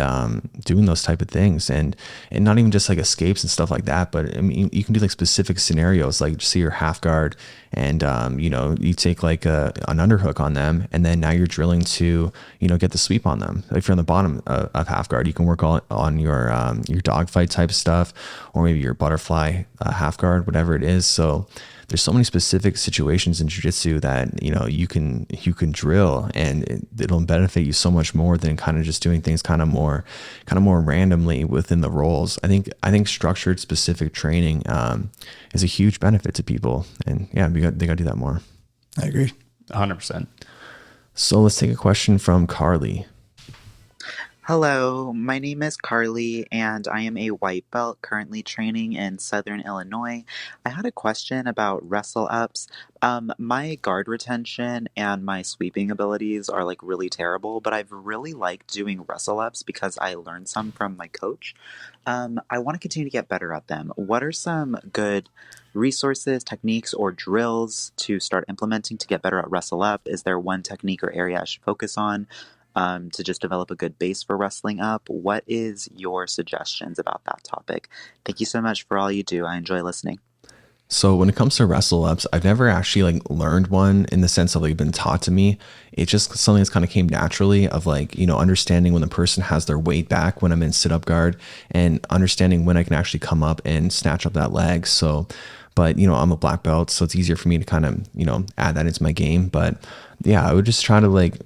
doing those type of things and not even just like escapes and stuff like that, but I mean, you can do like specific scenarios, like just say you're half guard and, you take like an underhook on them and then now you're drilling to, get the sweep on them. If you're on the bottom of half guard, you can work on your dogfight type stuff or maybe your butterfly half guard, whatever it is. So there's so many specific situations in jiu-jitsu that, you can drill and it'll benefit you so much more than kind of just doing things kind of more randomly within the roles. I think structured specific training is a huge benefit to people. And yeah, they got to do that more. I agree. 100%. So let's take a question from Carly. Hello, my name is Carly, and I am a white belt currently training in Southern Illinois. I had a question about wrestle ups. My guard retention and my sweeping abilities are like really terrible, but I've really liked doing wrestle ups because I learned some from my coach. I want to continue to get better at them. What are some good resources, techniques, or drills to start implementing to get better at wrestle up? Is there one technique or area I should focus on? To just develop a good base for wrestling up? What is your suggestions about that topic? Thank you so much for all you do. I enjoy listening. So when it comes to wrestle ups, I've never actually like learned one in the sense of like been taught to me. It's just something that's kind of came naturally of like, understanding when the person has their weight back when I'm in sit up guard and understanding when I can actually come up and snatch up that leg. So, but I'm a black belt, so it's easier for me to kind of, add that into my game. But yeah, I would just try to like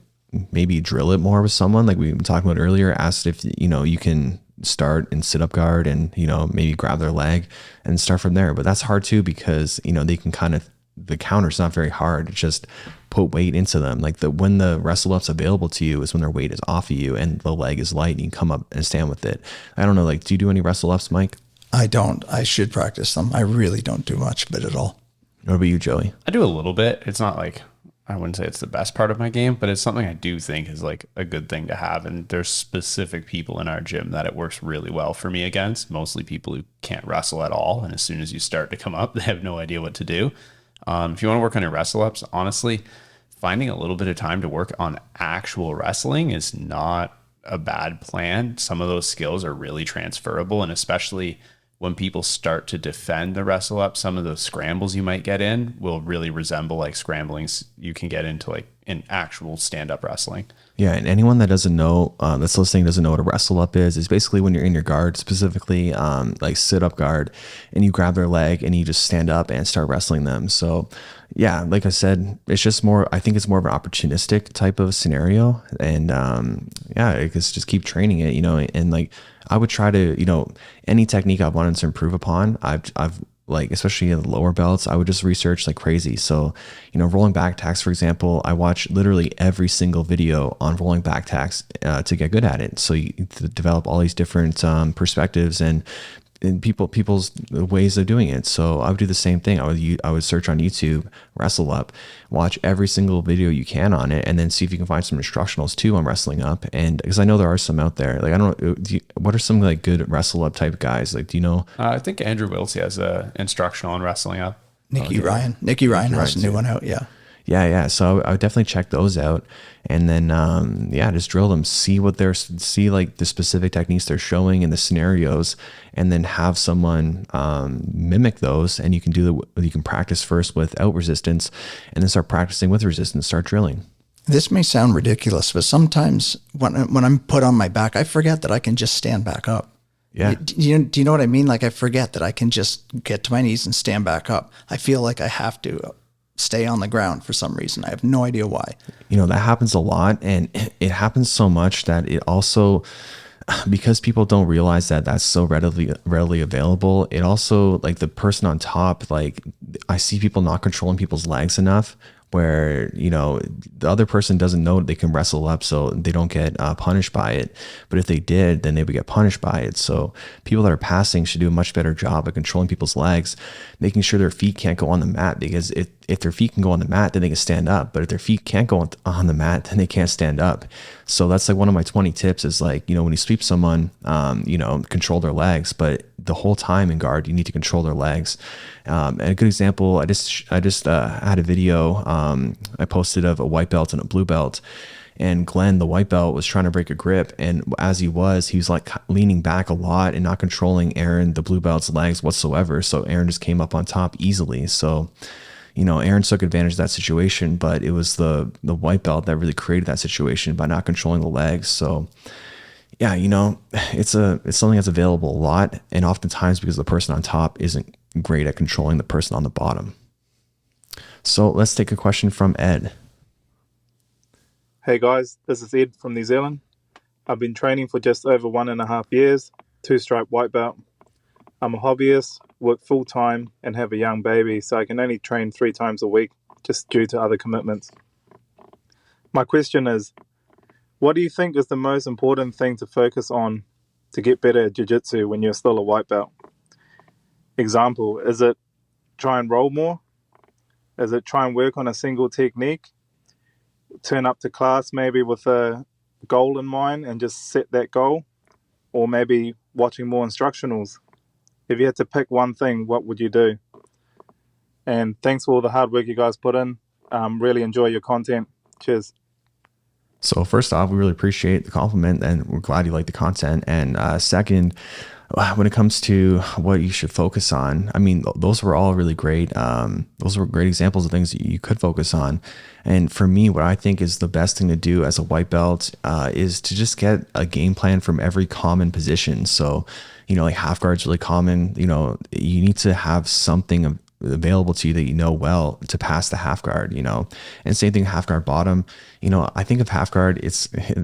maybe drill it more with someone like we've been talking about earlier. Asked if you can start and sit up guard and maybe grab their leg and start from there. But that's hard too because they can kind of, the counter's not very hard. It's just put weight into them. Like when the wrestle up's available to you is when their weight is off of you and the leg is light and you can come up and stand with it. I don't know, like, do you do any wrestle ups, Mike? I don't. I should practice them. I really don't do much of it at all. What about you, Joey? I do a little bit. It's not like I wouldn't say it's the best part of my game, but it's something I do think is like a good thing to have. And there's specific people in our gym that it works really well for me against, mostly people who can't wrestle at all. And as soon as you start to come up, they have no idea what to do. If you want to work on your wrestle ups, honestly, finding a little bit of time to work on actual wrestling is not a bad plan. Some of those skills are really transferable, and especially when people start to defend the wrestle up, some of those scrambles you might get in will really resemble like scramblings you can get into like in actual stand-up wrestling. Yeah, and anyone that doesn't know, that's listening, doesn't know what a wrestle up is basically when you're in your guard, specifically like sit up guard, and you grab their leg and you just stand up and start wrestling them. So yeah, like I said, it's just more, I think it's more of an opportunistic type of scenario. And yeah, I guess just keep training it, you know, and like I would try to, you know, any technique I've wanted to improve upon, I've like, especially in the lower belts, I would just research like crazy. So, you know, rolling back tacks, for example, I watch literally every single video on rolling back tacks to get good at it. So you to develop all these different perspectives and people's ways of doing it. So I would do the same thing. I would search on YouTube, wrestle up, watch every single video you can on it, and then see if you can find some instructionals too on wrestling up. And because I know there are some out there, like I don't know, what are some like good wrestle up type guys? Like, do you know? I think Andrew Wiltsey has a instructional on wrestling up. Nikki Ryan has a new one out. Yeah. Yeah. So I would definitely check those out, and then yeah, just drill them, see like the specific techniques they're showing in the scenarios, and then have someone mimic those. And you can practice first without resistance, and then start practicing with resistance. Start drilling. This may sound ridiculous, but sometimes when I'm put on my back, I forget that I can just stand back up. Yeah. Do you know what I mean? Like I forget that I can just get to my knees and stand back up. I feel like I have to stay on the ground for some reason. I have no idea why. You know, that happens a lot, and it happens so much that it also, because people don't realize that that's so readily available, it also, like the person on top, like I see people not controlling people's legs enough, where, you know, the other person doesn't know they can wrestle up, so they don't get punished by it. But if they did, then they would get punished by it. So people that are passing should do a much better job of controlling people's legs, making sure their feet can't go on the mat, because if their feet can go on the mat, then they can stand up. But if their feet can't go on the mat, then they can't stand up. So that's like one of my 20 tips is like, you know, when you sweep someone, you know, control their legs, but the whole time in guard, you need to control their legs. And a good example, I just had a video I posted of a white belt and a blue belt, and Glenn, the white belt, was trying to break a grip, and as he was like leaning back a lot and not controlling Aaron, the blue belt's legs whatsoever. So Aaron just came up on top easily. So, you know, Aaron took advantage of that situation, but it was the white belt that really created that situation by not controlling the legs. So yeah, you know, it's something that's available a lot, and oftentimes because the person on top isn't great at controlling the person on the bottom. So let's take a question from Ed. Hey guys, this is Ed from New Zealand. I've been training for just over 1.5 years, 2-stripe white belt. I'm a hobbyist, work full time, and have a young baby, so I can only train 3 times a week just due to other commitments. My question is, what do you think is the most important thing to focus on to get better at jiu-jitsu when you're still a white belt? Example, is it try and roll more? Is it try and work on a single technique? Turn up to class maybe with a goal in mind and just set that goal? Or maybe watching more instructionals? If you had to pick one thing, what would you do? And thanks for all the hard work you guys put in. Really enjoy your content. Cheers. So first off, we really appreciate the compliment, and we're glad you like the content. And second, when it comes to what you should focus on, I mean, those were all really great. Those were great examples of things that you could focus on. And for me, what I think is the best thing to do as a white belt is to just get a game plan from every common position. So, you know, like half guard's really common. You know, you need to have something available to you that you know well to pass the half guard, you know. And same thing, half guard bottom. You know, I think of half guard,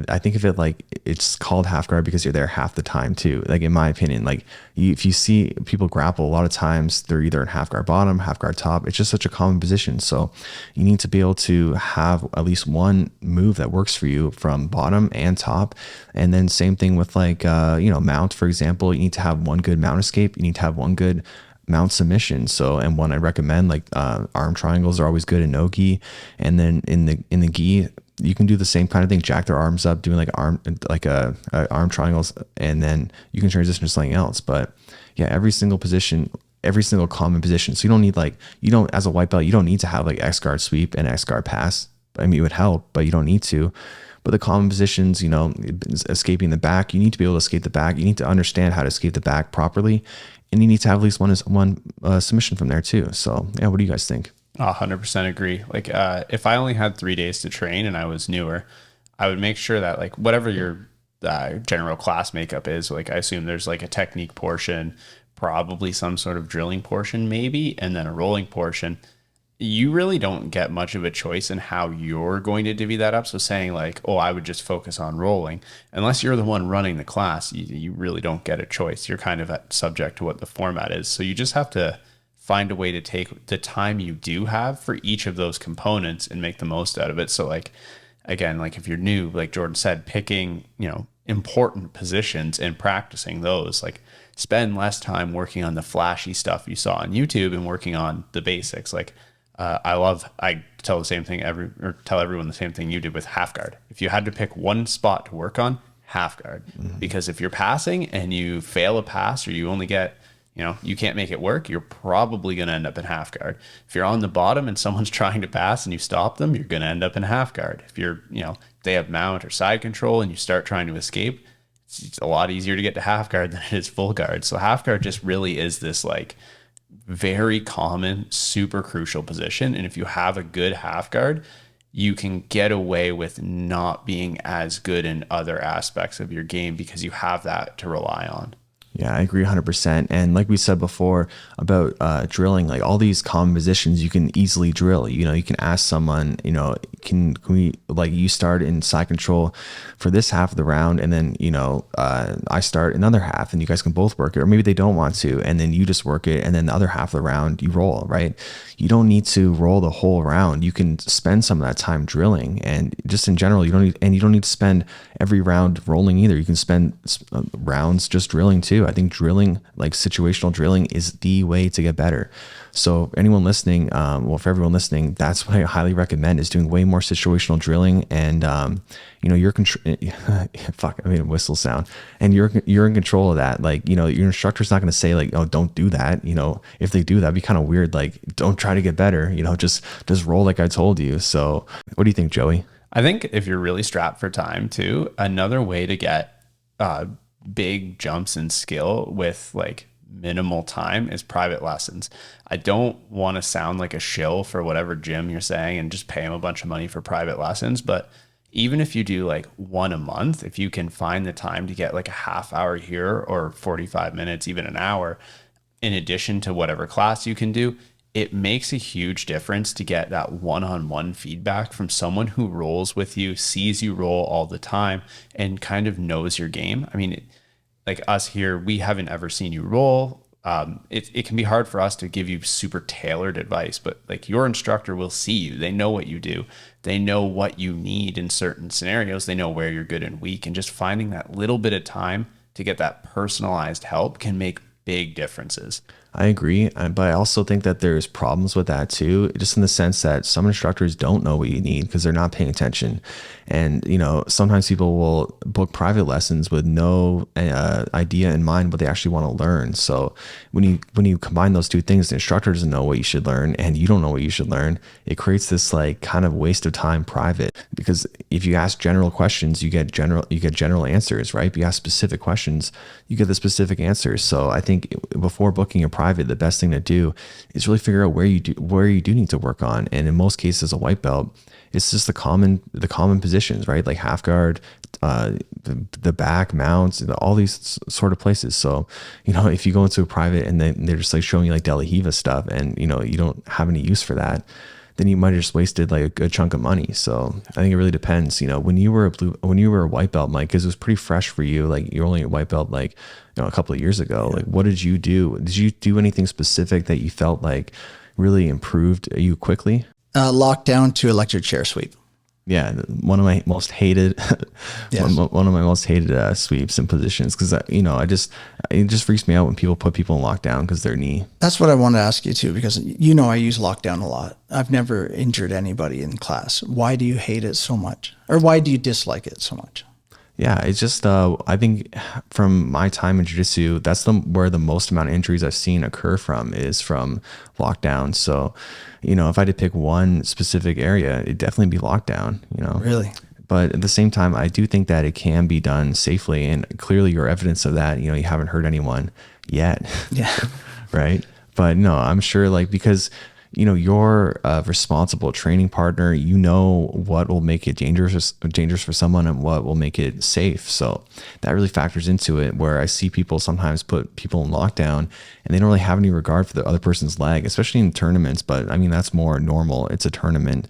I think of it like it's called half guard because you're there half the time too. Like in my opinion, like if you see people grapple, a lot of times they're either in half guard bottom, half guard top. It's just such a common position. So you need to be able to have at least one move that works for you from bottom and top. And then same thing with like, you know, mount, for example, you need to have one good mount escape. You need to have one good mount submission. So, and one I recommend, like arm triangles are always good in no gi. And then in the gi, you can do the same kind of thing, jack their arms up, doing like arm triangles, and then you can transition to something else. But yeah, every single common position. So as a white belt, you don't need to have like X guard sweep and X guard pass. I mean, it would help, but you don't need to. But the common positions, escaping the back, you need to be able to escape the back. You need to understand how to escape the back properly. And you need to have at least one submission from there too. So yeah, what do you guys think? 100% agree. Like, if I only had 3 days to train and I was newer, I would make sure that like whatever your general class makeup is, like I assume there's like a technique portion, probably some sort of drilling portion maybe, and then a rolling portion. You really don't get much of a choice in how you're going to divvy that up. So saying like, oh, I would just focus on rolling, unless you're the one running the class, you really don't get a choice. You're kind of subject to what the format is. So you just have to find a way to take the time you do have for each of those components and make the most out of it. So like, again, like if you're new, like Jordan said, picking, important positions and practicing those, like spend less time working on the flashy stuff you saw on YouTube and working on the basics. Like, I tell tell everyone the same thing you did with half guard. If you had to pick one spot to work on, half guard, because if you're passing and you fail a pass or you only get, you can't make it work, you're probably going to end up in half guard. If you're on the bottom and someone's trying to pass and you stop them, you're going to end up in half guard. If you're, they have mount or side control and you start trying to escape, it's a lot easier to get to half guard than it is full guard. So half guard just really is this like very common, super crucial position. And if you have a good half guard, you can get away with not being as good in other aspects of your game because you have that to rely on. Yeah, I agree 100%. And like we said before about drilling, like all these common positions you can easily drill. You can ask someone, can we, like, you start in side control for this half of the round, and then I start another half, and you guys can both work it, or maybe they don't want to, and then you just work it, and then the other half of the round you roll, right? You don't need to roll the whole round. You can spend some of that time drilling, and just in general, you don't need to spend every round rolling either. You can spend rounds just drilling too. I think drilling, like situational drilling, is the way to get better. So anyone listening, for everyone listening, that's what I highly recommend, is doing way more situational drilling. And you're whistle sound, and you're in control of that. Like, your instructor's not going to say like, oh, don't do that. If they do, that'd be kind of weird. Like, don't try to get better. Just roll like I told you. So what do you think, Joey? I think if you're really strapped for time too, another way to get big jumps in skill with like minimal time is private lessons. I don't want to sound like a shill for whatever gym you're saying and just pay them a bunch of money for private lessons, but even if you do like one a month, if you can find the time to get like a half hour here or 45 minutes, even an hour, in addition to whatever class you can do, it makes a huge difference to get that one-on-one feedback from someone who rolls with you, sees you roll all the time, and kind of knows your game. I mean, like us here, we haven't ever seen you roll. It can be hard for us to give you super tailored advice, but like your instructor will see you. They know what you do. They know what you need in certain scenarios. They know where you're good and weak. And just finding that little bit of time to get that personalized help can make big differences. I agree, but I also think that there's problems with that too, just in the sense that some instructors don't know what you need because they're not paying attention. And sometimes people will book private lessons with no idea in mind what they actually want to learn. So when you combine those two things, the instructor doesn't know what you should learn and you don't know what you should learn. It creates this like kind of waste of time private, because if you ask general questions, you get general answers, right? If you ask specific questions, you get the specific answers. So I think before booking a private, the best thing to do is really figure out where you do need to work on. And in most cases, a white belt, it's just the common positions, right? Like half guard, the back mounts, all these sort of places. So, if you go into a private and then they're just like showing you like De La Hiva stuff, and you don't have any use for that, then you might have just wasted like a good chunk of money. So I think it really depends. When you were a white belt, Mike, because it was pretty fresh for you, like you're only a white belt like a couple of years ago. Like, what did you do? Did you do anything specific that you felt like really improved you quickly? Locked down to electric chair sweep. Yeah, one of my most hated, Yes. one of my most hated sweeps and positions, because it just freaks me out when people put people in lockdown because their knee. That's what I want to ask you too, because I use lockdown a lot. I've never injured anybody in class. Why do you hate it so much? Or why do you dislike it so much? Yeah, it's just I think from my time in jiu-jitsu, that's where the most amount of injuries I've seen occur from is from lockdown. So, if I had to pick one specific area, it'd definitely be lockdown, Really? But at the same time, I do think that it can be done safely, and clearly your evidence of that, you haven't hurt anyone yet. Yeah. Right. But no, I'm sure because you're a responsible training partner, what will make it dangerous for someone and what will make it safe. So that really factors into it, where I see people sometimes put people in lockdown and they don't really have any regard for the other person's leg, especially in tournaments. But I mean, that's more normal. It's a tournament.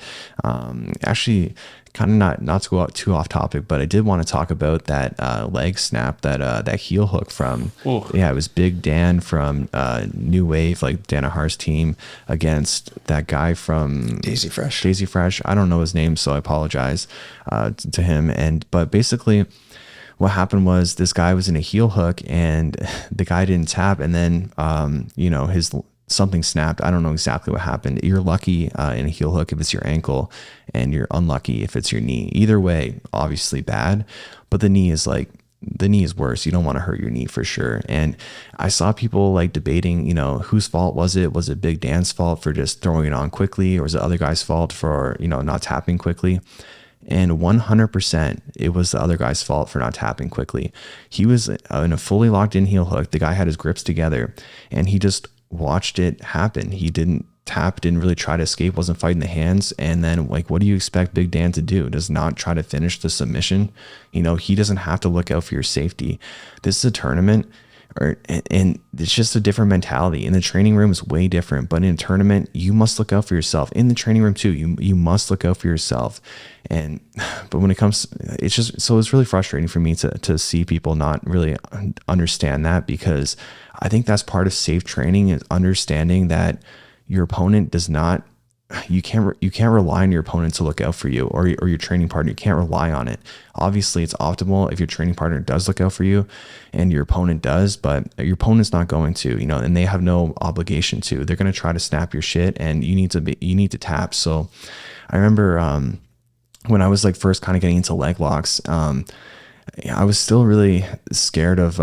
Actually, kind of not to go out too off topic, but I did want to talk about that leg snap, that heel hook from, it was Big Dan from New Wave, like Danahar's team, against that guy from Daisy Fresh. I don't know his name, so I apologize to him. But basically what happened was this guy was in a heel hook and the guy didn't tap, and then his something snapped. I don't know exactly what happened. You're lucky in a heel hook if it's your ankle, and you're unlucky if it's your knee. Either way, obviously bad, but the knee is worse. You don't want to hurt your knee for sure. And I saw people debating, whose fault was it? Was it Big Dan's fault for just throwing it on quickly, or was it the other guy's fault for, not tapping quickly? And 100%, it was the other guy's fault for not tapping quickly. He was in a fully locked in heel hook. The guy had his grips together and he just watched it happen. He didn't tap, didn't really try to escape, wasn't fighting the hands. And then what do you expect Big Dan to do? Does not try to finish the submission. He doesn't have to look out for your safety. This is a tournament, and it's just a different mentality. In the training room is way different, but in a tournament, you must look out for yourself. In the training room too, you must look out for yourself. But when it comes, it's really frustrating for me to see people not really understand that, because I think that's part of safe training, is understanding that your opponent does not, you can't rely on your opponent to look out for you, or your training partner. You can't rely on it. Obviously it's optimal if your training partner does look out for you and your opponent does, but your opponent's not going to, and they have no obligation to. They're going to try to snap your shit, and you need to tap. So I remember when I was first kind of getting into leg locks, I was still really scared of,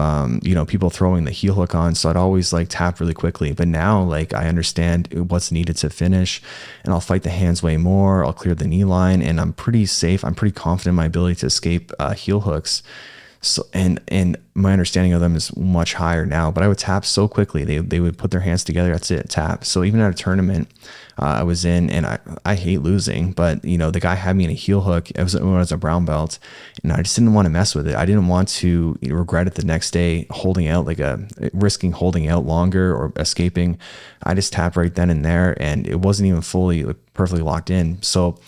people throwing the heel hook on. So I'd always tap really quickly. But now, I understand what's needed to finish, and I'll fight the hands way more. I'll clear the knee line, and I'm pretty safe. I'm pretty confident in my ability to escape heel hooks. So, and my understanding of them is much higher now, but I would tap so quickly. They would put their hands together. That's it, tap. So even at a tournament I was in, and I hate losing, but the guy had me in a heel hook. It was when I was a brown belt, and I just didn't want to mess with it. I didn't want to regret it the next day, holding out, risking holding out longer or escaping. I just tapped right then and there, and it wasn't even fully perfectly locked in. So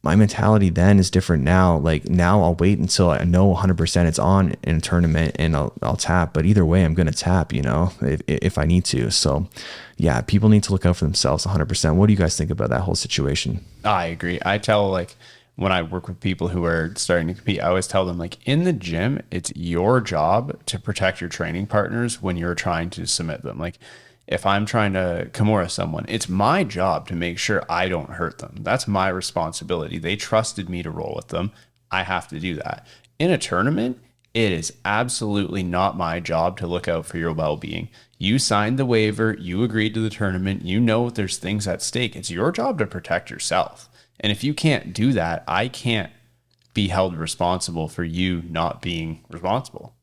my mentality then is different now. Now I'll wait until I know 100% it's on in a tournament, and I'll tap. But either way, I'm going to tap, if I need to. So yeah, people need to look out for themselves 100%. What do you guys think about that whole situation? I agree. I tell when I work with people who are starting to compete, I always tell them in the gym, it's your job to protect your training partners when you're trying to submit them. If I'm trying to Kimura someone, it's my job to make sure I don't hurt them. That's my responsibility. They trusted me to roll with them. I have to do that. In a tournament, it is absolutely not my job to look out for your well-being. You signed the waiver. You agreed to the tournament. There's things at stake. It's your job to protect yourself. And if you can't do that, I can't be held responsible for you not being responsible.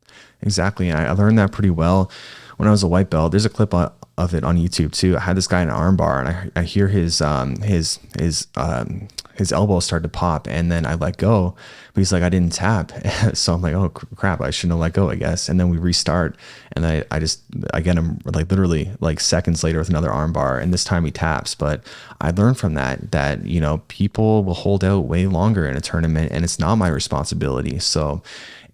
Exactly. I learned that pretty well when I was a white belt. There's a clip of it on YouTube too. I had this guy in an arm bar, and I hear his elbow start to pop, and then I let go, but he's like, I didn't tap. So I'm like, oh crap, I shouldn't have let go, I guess. And then we restart, and I get him literally seconds later with another arm bar, and this time he taps. But I learned from that people will hold out way longer in a tournament, and it's not my responsibility. So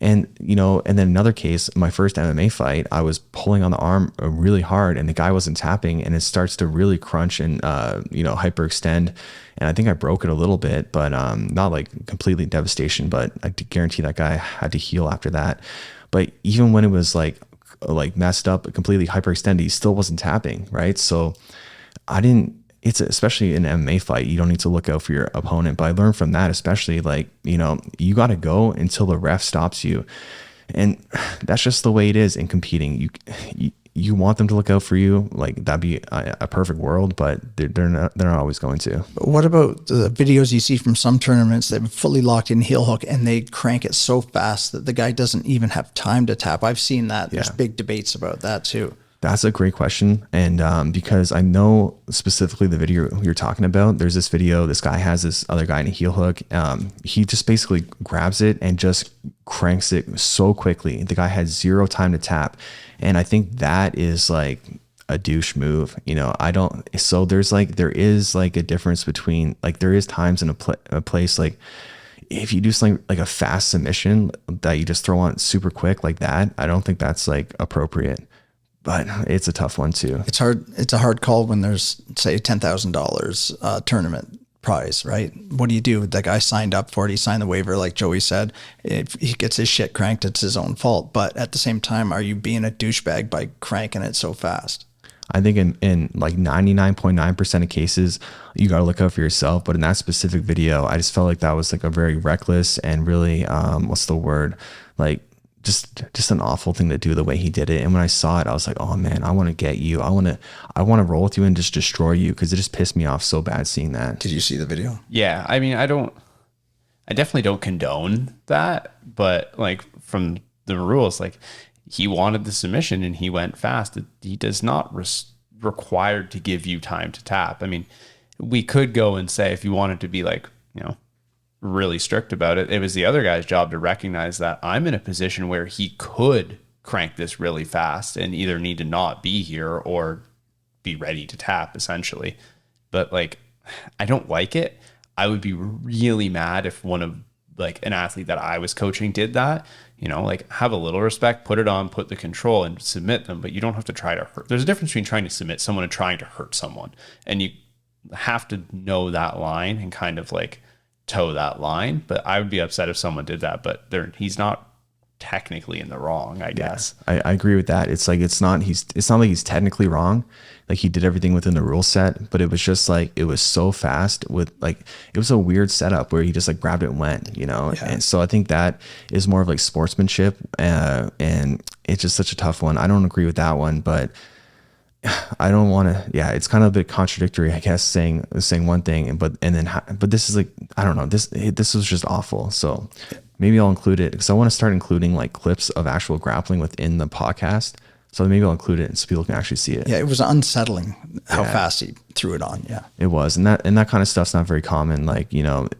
And, and then another case, my first MMA fight, I was pulling on the arm really hard and the guy wasn't tapping, and it starts to really crunch and, hyperextend. And I think I broke it a little bit, but not like completely devastation, but I guarantee that guy had to heal after that. But even when it was like messed up, completely hyperextended, he still wasn't tapping, right? So it's especially in an MMA fight, you don't need to look out for your opponent. But I learned from that, especially you got to go until the ref stops you. And that's just the way it is in competing. You want them to look out for you. Like, that'd be a perfect world, but they're not always going to. But what about the videos you see from some tournaments that have fully locked in heel hook and they crank it so fast that the guy doesn't even have time to tap? I've seen that. There's big debates about that too. That's a great question. And because I know specifically the video you're talking about, there's this video, this guy has this other guy in a heel hook. He just basically grabs it and just cranks it so quickly. The guy had zero time to tap. And I think that is like a douche move. So there is like a difference between, like, there is times in a place, like if you do something like a fast submission that you just throw on super quick like that, I don't think that's like appropriate. But it's a tough one too. It's hard. It's a hard call when there's, say, $10,000 tournament prize, right? What do you do? The guy signed up for it. He signed the waiver, like Joey said. If he gets his shit cranked, it's his own fault. But at the same time, are you being a douchebag by cranking it so fast? I think in like 99.9% of cases, you got to look out for yourself. But in that specific video, I just felt like that was like a very reckless and really, what's the word? Like, just an awful thing to do the way he did it. And when I saw it, I was like, oh man, I want to get you. I want to roll with you and just destroy you, because it just pissed me off so bad seeing that. Did you see the video? Yeah. I mean, I definitely don't condone that, but like from the rules, like he wanted the submission and he went fast. He does not required to give you time to tap. I mean, we could go and say, if you wanted to be like, really strict about it, it was the other guy's job to recognize that I'm in a position where he could crank this really fast and either need to not be here or be ready to tap, essentially. But like, I don't like it. I would be really mad if one of like an athlete that I was coaching did that. Like, have a little respect, put it on, put the control and submit them, but you don't have to try to hurt. There's a difference between trying to submit someone and trying to hurt someone. And you have to know that line and kind of like toe that line. But I would be upset if someone did that, but he's not technically in the wrong, I guess. I agree with that. It's like, it's not like he's technically wrong. Like, he did everything within the rule set, but it was just like, it was so fast with like, it was a weird setup where he just like grabbed it and went, And so I think that is more of like sportsmanship, and it's just such a tough one. I don't agree with that one, but I don't want to. Yeah, it's kind of a bit contradictory, I guess, saying one thing, but this is like, I don't know. This was just awful. So maybe I'll include it, because I want to start including like clips of actual grappling within the podcast. So maybe I'll include it so people can actually see it. Yeah, it was unsettling how fast he threw it on. Yeah, it was, and that kind of stuff's not very common. Like,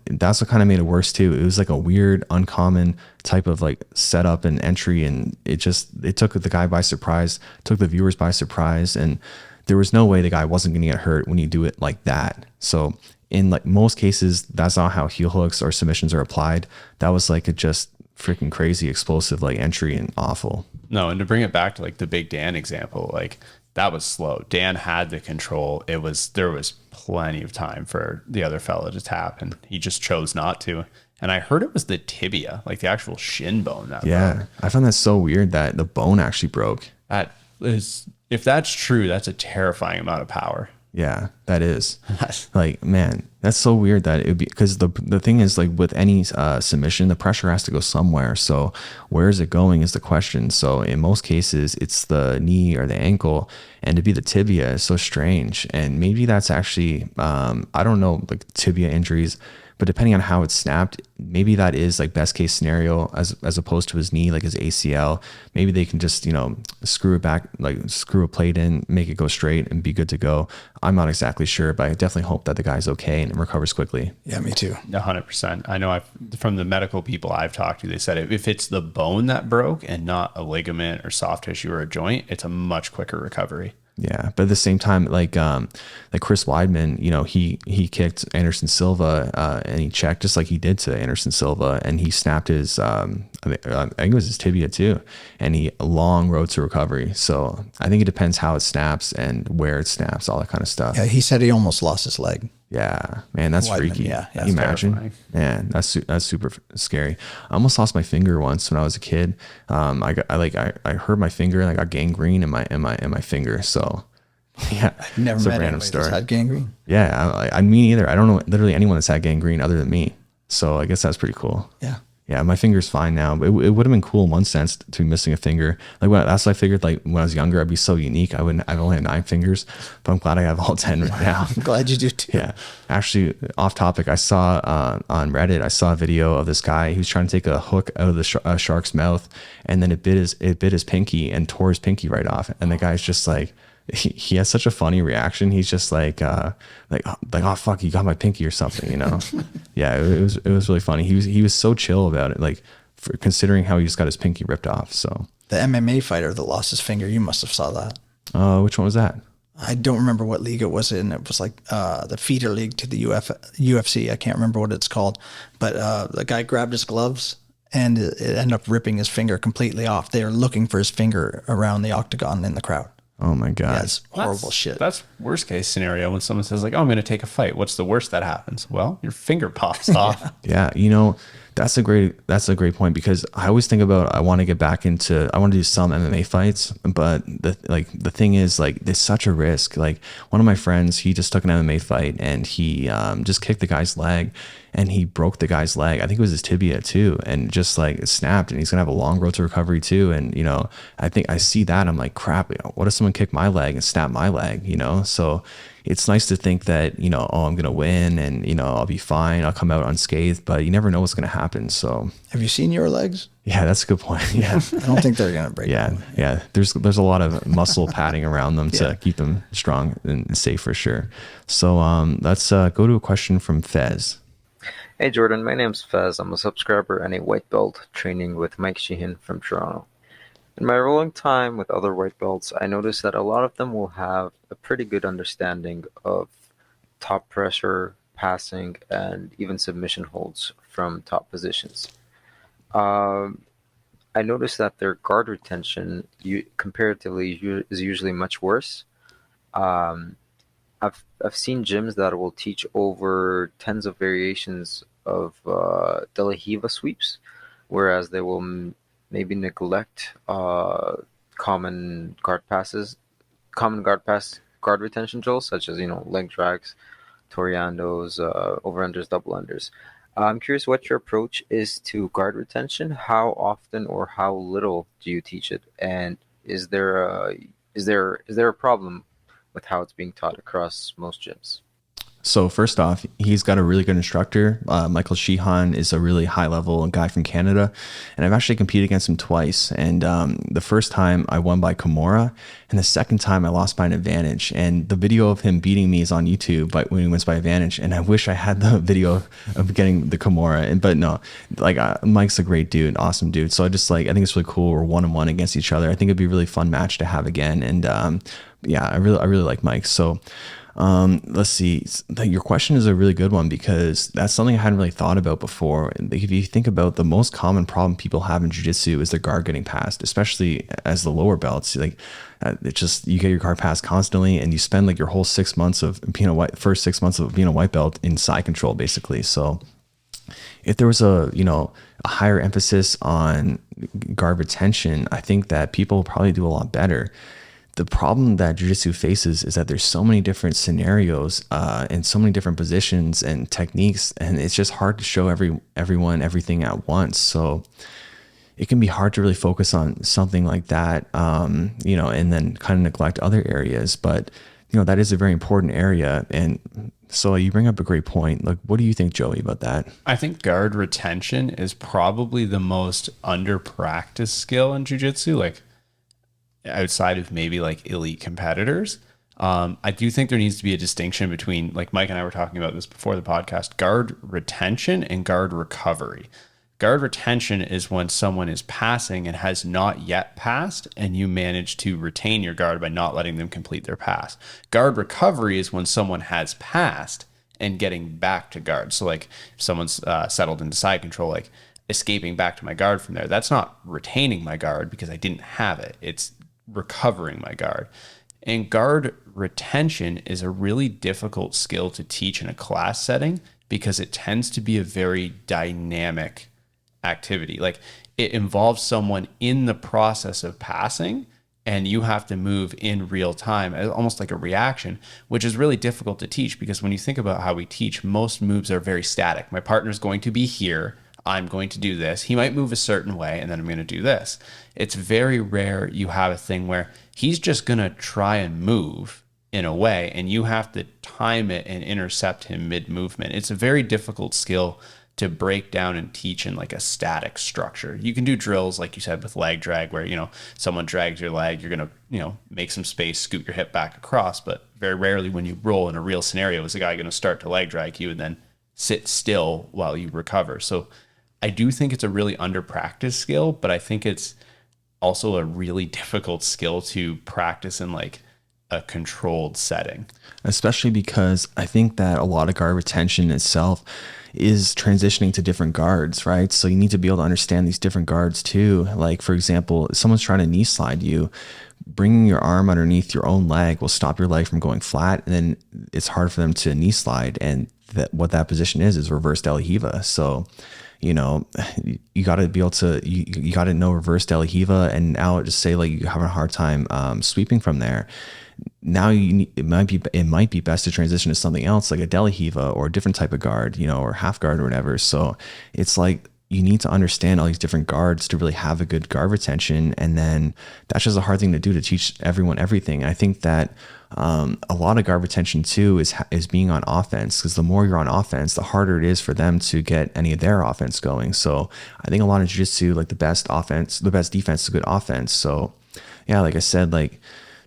that's what kind of made it worse too. It was like a weird, uncommon type of like setup and entry, and it took the guy by surprise, took the viewers by surprise, and there was no way the guy wasn't going to get hurt when you do it like that. So in like most cases, that's not how heel hooks or submissions are applied. That was like a just freaking crazy explosive like entry and awful. No, and to bring it back to like the Big Dan example, like that was slow. Dan had the control. There was plenty of time for the other fella to tap, and he just chose not to. And I heard it was the tibia, like the actual shin bone that broke. I found that so weird that the bone actually broke. That is, if that's true, that's a terrifying amount of power. Yeah, that is. Like, man, that's so weird that it would be, because the thing is, like, with any submission, the pressure has to go somewhere. So where is it going is the question. So in most cases, it's the knee or the ankle, and to be the tibia is so strange. And maybe that's actually, I don't know, like tibia injuries, but depending on how it's snapped, maybe that is like best case scenario as opposed to his knee, like his ACL. Maybe they can just, screw it back, like screw a plate in, make it go straight and be good to go. I'm not exactly sure, but I definitely hope that the guy's okay and recovers quickly. Yeah, me too. 100%. I know from the medical people I've talked to, they said if it's the bone that broke and not a ligament or soft tissue or a joint, it's a much quicker recovery. Yeah, but at the same time, like Chris Weidman, you know, he kicked Anderson Silva and he checked just like he did to Anderson Silva, and he snapped his I think it was his tibia too, and he a long road to recovery. So I think it depends how it snaps and where it snaps, all that kind of stuff. Yeah, he said he almost lost his leg. Yeah, man, that's Weidman, freaky. yeah, Can you imagine? terrifying. Man, that's super scary. I almost lost my finger once when I was a kid. I hurt my finger and I got gangrene in my finger. So yeah, Never it's a met random anybody story. that's had gangrene. Yeah, I me neither. I don't know literally anyone that's had gangrene other than me. So I guess that's pretty cool. Yeah. Yeah, my finger's fine now, but it would have been cool in one sense to be missing a finger. Like that's what I figured. Like when I was younger, I'd be so unique. I've only had 9 fingers, but I'm glad I have all 10 right now. I'm glad you do too. Yeah, actually, off topic. I saw on Reddit. I saw a video of this guy. He was trying to take a hook out of the shark's mouth, and then it bit his pinky and tore his pinky right off. And the guy's just like, he has such a funny reaction. He's just like oh fuck, you got my pinky or something, you know? Yeah, it was really funny. He was so chill about it, like for considering how he just got his pinky ripped off. So The MMA fighter that lost his finger, you must have saw that. which one was that? I don't remember what league it was in. It was like the feeder league to the UFC. I can't remember what it's called, but the guy grabbed his gloves and it ended up ripping his finger completely off. They were looking for his finger around the octagon in the crowd. Oh my god, Yeah, it's horrible shit. That's worst case scenario when someone says like, "Oh, I'm going to take a fight." What's the worst that happens? Well, your finger pops off. Yeah, you know, that's a great point, because I always think about I want to do some MMA fights, but the thing is, like, there's such a risk. Like one of my friends, he just took an MMA fight and he just kicked the guy's leg and he broke the guy's leg. I think it was his tibia too, and just like it snapped, and he's gonna have a long road to recovery too. And you know, I think I see that, I'm like, crap, you know, what if someone kicked my leg and snapped my leg, you know? So it's nice to think that, you know, oh, I'm gonna win and, you know, I'll be fine, I'll come out unscathed, but you never know what's gonna happen. So Have you seen your legs? yeah, that's a good point. Yeah. I don't think they're going to break. Yeah. There's a lot of muscle padding around them to keep them strong and safe for sure. So let's go to a question from Fez. Hey Jordan, my name's Fez. I'm a subscriber and a white belt training with Mike Sheehan from Toronto. In my rolling time with other white belts, I noticed that a lot of them will have a pretty good understanding of top pressure, passing, and even submission holds from top positions. I noticed that their guard retention comparatively is usually much worse. I've seen gyms that will teach over tens of variations of De La Hiva sweeps, whereas they will maybe neglect common guard pass, guard retention drills, such as, you know, leg drags, Toriandos, over-unders, double-unders. I'm curious what your approach is to guard retention. How often or how little do you teach it? And is there a problem with how it's being taught across most gyms? So first off, he's got a really good instructor. Michael Sheehan is a really high level guy from Canada, and I've actually competed against him twice. And the first time I won by Kimura, and the second time I lost by an advantage. And the video of him beating me is on YouTube, but when he wins by advantage. And I wish I had the video of getting the Kimura. But no, like Mike's a great dude, awesome dude. So I think it's really cool. We're 1-on-1 against each other. I think it'd be a really fun match to have again. And yeah, I really like Mike. So. Let's see. Your question is a really good one, because that's something I hadn't really thought about before. If you think about the most common problem people have in jiu-jitsu is their guard getting passed, especially as the lower belts. Like it's just, you get your guard passed constantly, and you spend like your whole 6 months of being first 6 months of being a white belt in side control, basically. So if there was a higher emphasis on guard retention, I think that people will probably do a lot better. The problem that jiu-jitsu faces is that there's so many different scenarios and so many different positions and techniques, and it's just hard to show everyone everything at once. So it can be hard to really focus on something like that, you know, and then kind of neglect other areas. But, you know, that is a very important area. And so you bring up a great point. Like, what do you think, Joey, about that? I think guard retention is probably the most under-practiced skill in jiu-jitsu. Like, outside of maybe like elite competitors. I do think there needs to be a distinction between, like Mike and I were talking about this before the podcast, guard retention and guard recovery. Guard retention is when someone is passing and has not yet passed, and you manage to retain your guard by not letting them complete their pass. Guard recovery is when someone has passed and getting back to guard. So like if someone's settled into side control, like escaping back to my guard from there, that's not retaining my guard because I didn't have it. It's recovering my guard. And guard retention is a really difficult skill to teach in a class setting because it tends to be a very dynamic activity. Like it involves someone in the process of passing, and you have to move in real time, almost like a reaction, which is really difficult to teach because when you think about how we teach, most moves are very static. My partner's going to be here. I'm going to do this. He might move a certain way, and then I'm going to do this. It's very rare you have a thing where he's just going to try and move in a way, and you have to time it and intercept him mid-movement. It's a very difficult skill to break down and teach in like a static structure. You can do drills, like you said, with leg drag, where, someone drags your leg, you're going to, make some space, scoot your hip back across. But very rarely when you roll in a real scenario is a guy going to start to leg drag you and then sit still while you recover. So I do think it's a really under-practiced skill, but I think it's also a really difficult skill to practice in like a controlled setting. Especially because I think that a lot of guard retention itself is transitioning to different guards, right? So you need to be able to understand these different guards too. Like, for example, if someone's trying to knee slide you, bringing your arm underneath your own leg will stop your leg from going flat, and then it's hard for them to knee slide. And what that position is reverse De La Hiva. So you got to be able to, you got to know reverse De La Hiva, and now just say like you're having a hard time sweeping from there. Now it might be best to transition to something else like a De La Hiva or a different type of guard, or half guard or whatever. So it's like you need to understand all these different guards to really have a good guard retention, and then that's just a hard thing to do to teach everyone everything. I think that a lot of guard retention too is being on offense, because the more you're on offense, the harder it is for them to get any of their offense going. So I think a lot of jiu-jitsu, like the best defense is good offense. So yeah, like I said, like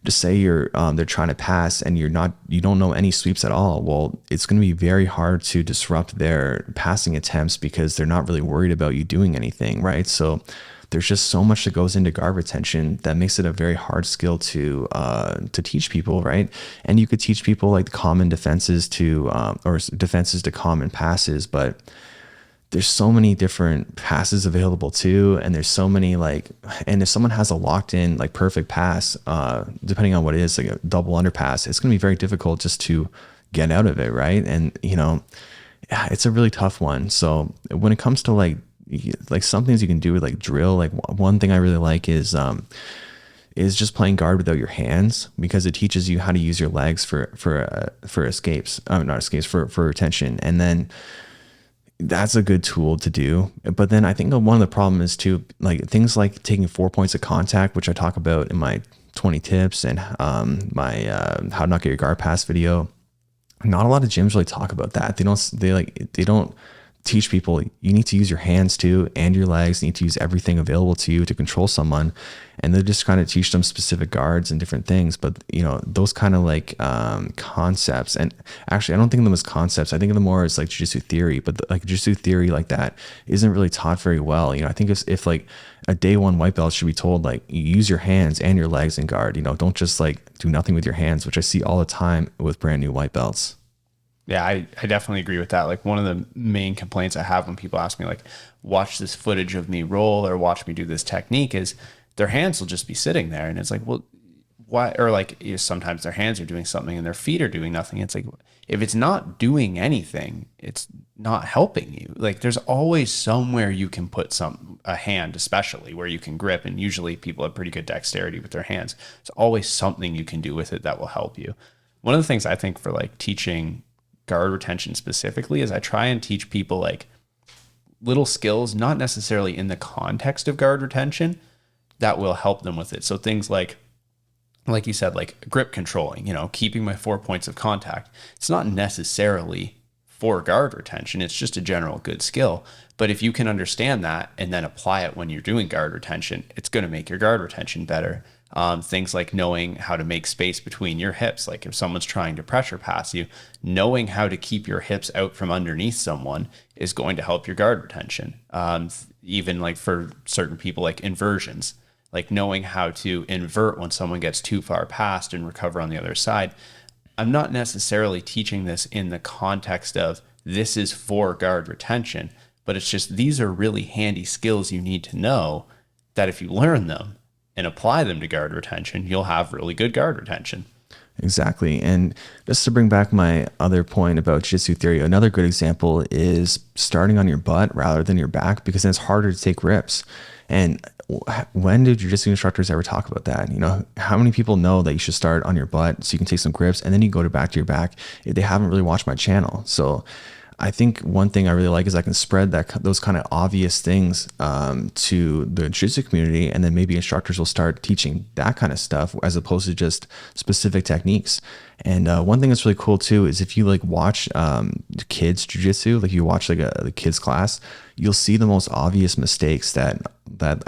just say they're trying to pass and you don't know any sweeps at all. Well, it's going to be very hard to disrupt their passing attempts because they're not really worried about you doing anything, right? So there's just so much that goes into guard retention that makes it a very hard skill to teach people, right? And you could teach people like common defenses or defenses to common passes, but there's so many different passes available too, and there's so many and if someone has a locked in like perfect pass, depending on what it is, like a double underpass, it's going to be very difficult just to get out of it, right? And it's a really tough one. So when it comes to like some things you can do with like drill, like one thing I really like is just playing guard without your hands, because it teaches you how to use your legs for escapes, not escapes, for retention. And then that's a good tool to do. But then I think one of the problems is too, like things like taking 4 points of contact, which I talk about in my 20 tips and my how to not get your guard pass video. Not a lot of gyms really talk about that. They don't teach people you need to use your hands too, and your legs. You need to use everything available to you to control someone, and they just kind of teach them specific guards and different things. But those kind of like concepts, and actually I don't think of them as concepts. I think of them more as like jiu-jitsu theory, but like jiu-jitsu theory like that isn't really taught very well. I think if like a day one white belt should be told like you use your hands and your legs in guard, don't just like do nothing with your hands, which I see all the time with brand new white belts. Yeah, I definitely agree with that. Like one of the main complaints I have when people ask me like, watch this footage of me roll or watch me do this technique, is their hands will just be sitting there. And it's like, well, why? Or like sometimes their hands are doing something and their feet are doing nothing. It's like, if it's not doing anything, it's not helping you. Like there's always somewhere you can put a hand, especially where you can grip. And usually people have pretty good dexterity with their hands. It's always something you can do with it that will help you. One of the things I think for like teaching guard retention specifically is I try and teach people like little skills, not necessarily in the context of guard retention, that will help them with it. So things like you said, like grip controlling, keeping my 4 points of contact. It's not necessarily for guard retention. It's just a general good skill. But if you can understand that and then apply it when you're doing guard retention, it's going to make your guard retention better. Things like knowing how to make space between your hips. Like if someone's trying to pressure pass you, knowing how to keep your hips out from underneath someone is going to help your guard retention. Even like for certain people, like inversions, like knowing how to invert when someone gets too far past and recover on the other side. I'm not necessarily teaching this in the context of this is for guard retention, but it's just these are really handy skills you need to know that if you learn them and apply them to guard retention, you'll have really good guard retention. Exactly. And just to bring back my other point about jiu-jitsu theory, another good example is starting on your butt rather than your back, because then it's harder to take rips. And when do jiu-jitsu instructors ever talk about that? You know, how many people know that you should start on your butt so you can take some grips and then you go back to your back if they haven't really watched my channel? So I think one thing I really like is I can spread those kind of obvious things to the jiu-jitsu community, and then maybe instructors will start teaching that kind of stuff as opposed to just specific techniques. And one thing that's really cool too is if you like watch kids jiu-jitsu, like you watch like the kids class, you'll see the most obvious mistakes that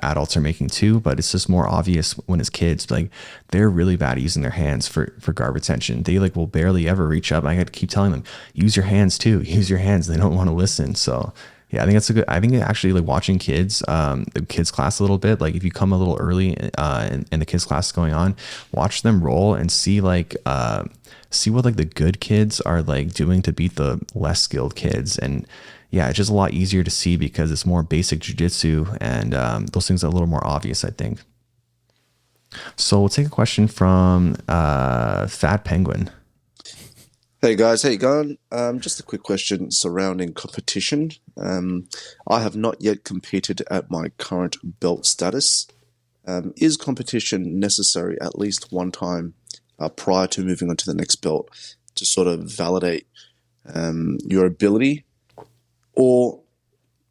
adults are making too, but it's just more obvious when it's kids. Like they're really bad at using their hands for guard retention. They like will barely ever reach up. I got to keep telling them, use your hands too, use your hands. They don't want to listen. So yeah, I think I think actually like watching kids, the kids class a little bit, like if you come a little early and the kids class is going on, watch them roll and see what like the good kids are like doing to beat the less skilled kids. And yeah, it's just a lot easier to see because it's more basic jiu-jitsu, and those things are a little more obvious, I think. So we'll take a question from Fat Penguin. Hey guys, how you going? Just a quick question surrounding competition. I have not yet competed at my current belt status. Is competition necessary at least one time prior to moving on to the next belt to sort of validate your ability? Or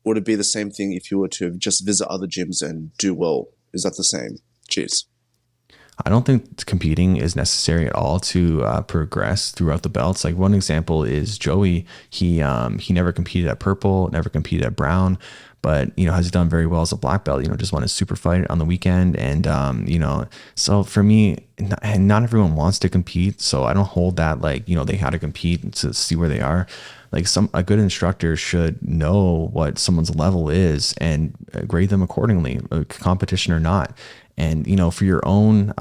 would it be the same thing if you were to just visit other gyms and do well? Is that the same? Cheers. I don't think competing is necessary at all to progress throughout the belts. Like one example is Joey. He never competed at purple, never competed at brown, but has done very well as a black belt. Just won a super fight on the weekend, and so for me, not everyone wants to compete. So I don't hold that like they had to compete to see where they are. Like a good instructor should know what someone's level is and grade them accordingly, competition or not. And, for your own,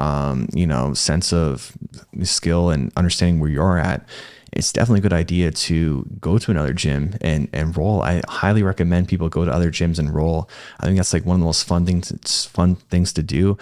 sense of skill and understanding where you're at, it's definitely a good idea to go to another gym and roll. I highly recommend people go to other gyms and roll. I think that's like one of the most fun things to do.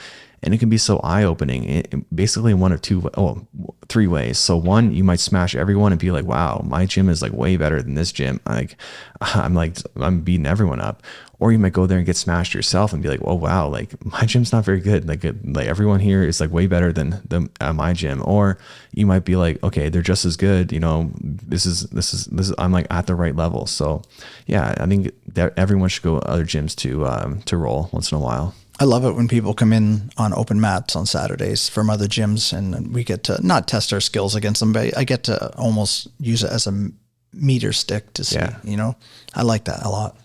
And it can be so eye-opening, basically in three ways. So one, you might smash everyone and be like, wow, my gym is like way better than this gym. I'm beating everyone up. Or you might go there and get smashed yourself and be like, oh, wow, like my gym's not very good. Like everyone here is like way better than my gym. Or you might be like, okay, they're just as good. This is, I'm like at the right level. So yeah, I think that everyone should go to other gyms to roll once in a while. I love it when people come in on open mats on Saturdays from other gyms, and we get to not test our skills against them, but I get to almost use it as a meter stick to see, I like that a lot.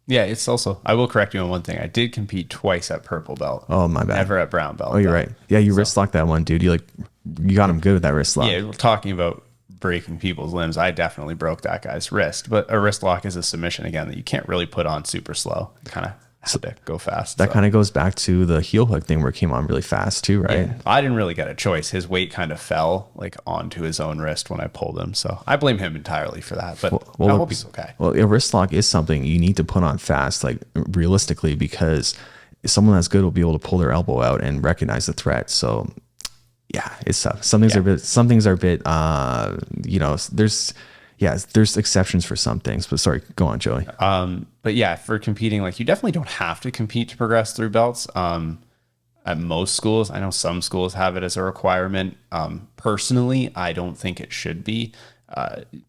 Yeah, it's also, I will correct you on one thing. I did compete twice at purple belt. Oh, my bad. Never at brown belt. Oh, you're right. Yeah, you wrist locked that one, dude. You got him good with that wrist lock. Yeah, we're talking about breaking people's limbs. I definitely broke that guy's wrist, but a wrist lock is a submission again that you can't really put on super slow. Kind of had to go fast. That kind of goes back to the heel hook thing where it came on really fast too, right? Yeah, I didn't really get a choice. His weight kind of fell like onto his own wrist when I pulled him. So I blame him entirely for that, but I hope he's okay. Well, a wrist lock is something you need to put on fast, like realistically, because someone that's good will be able to pull their elbow out and recognize the threat. So yeah, it's tough. Some things are a bit, there's exceptions for some things, but sorry, go on, Joey. But yeah, for competing, like you definitely don't have to compete to progress through belts. At most schools, I know some schools have it as a requirement. Personally, I don't think it should be.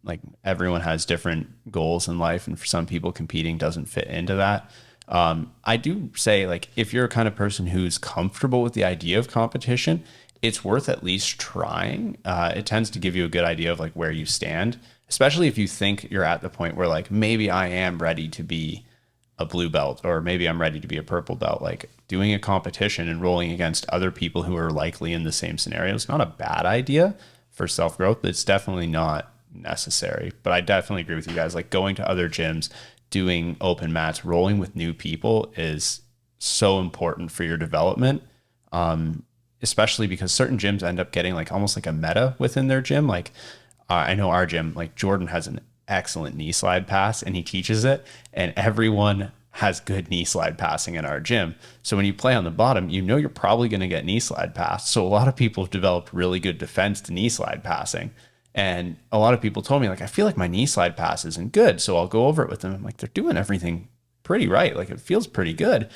Like everyone has different goals in life, and for some people, competing doesn't fit into that. I do say, like, if you're a kind of person who's comfortable with the idea of competition, it's worth at least trying. It tends to give you a good idea of like where you stand, especially if you think you're at the point where like maybe I am ready to be a blue belt, or maybe I'm ready to be a purple belt. Like doing a competition and rolling against other people who are likely in the same scenario is not a bad idea for self-growth, but it's definitely not necessary. But I definitely agree with you guys. Like going to other gyms, doing open mats, rolling with new people is so important for your development. Especially because certain gyms end up getting like almost like a meta within their gym. Like I know our gym, like Jordan has an excellent knee slide pass and he teaches it, and everyone has good knee slide passing in our gym. So when you play on the bottom, you know you're probably going to get knee slide passed. So a lot of people have developed really good defense to knee slide passing. And a lot of people told me, like, I feel like my knee slide pass isn't good. So I'll go over it with them. I'm like, they're doing everything pretty right. Like it feels pretty good.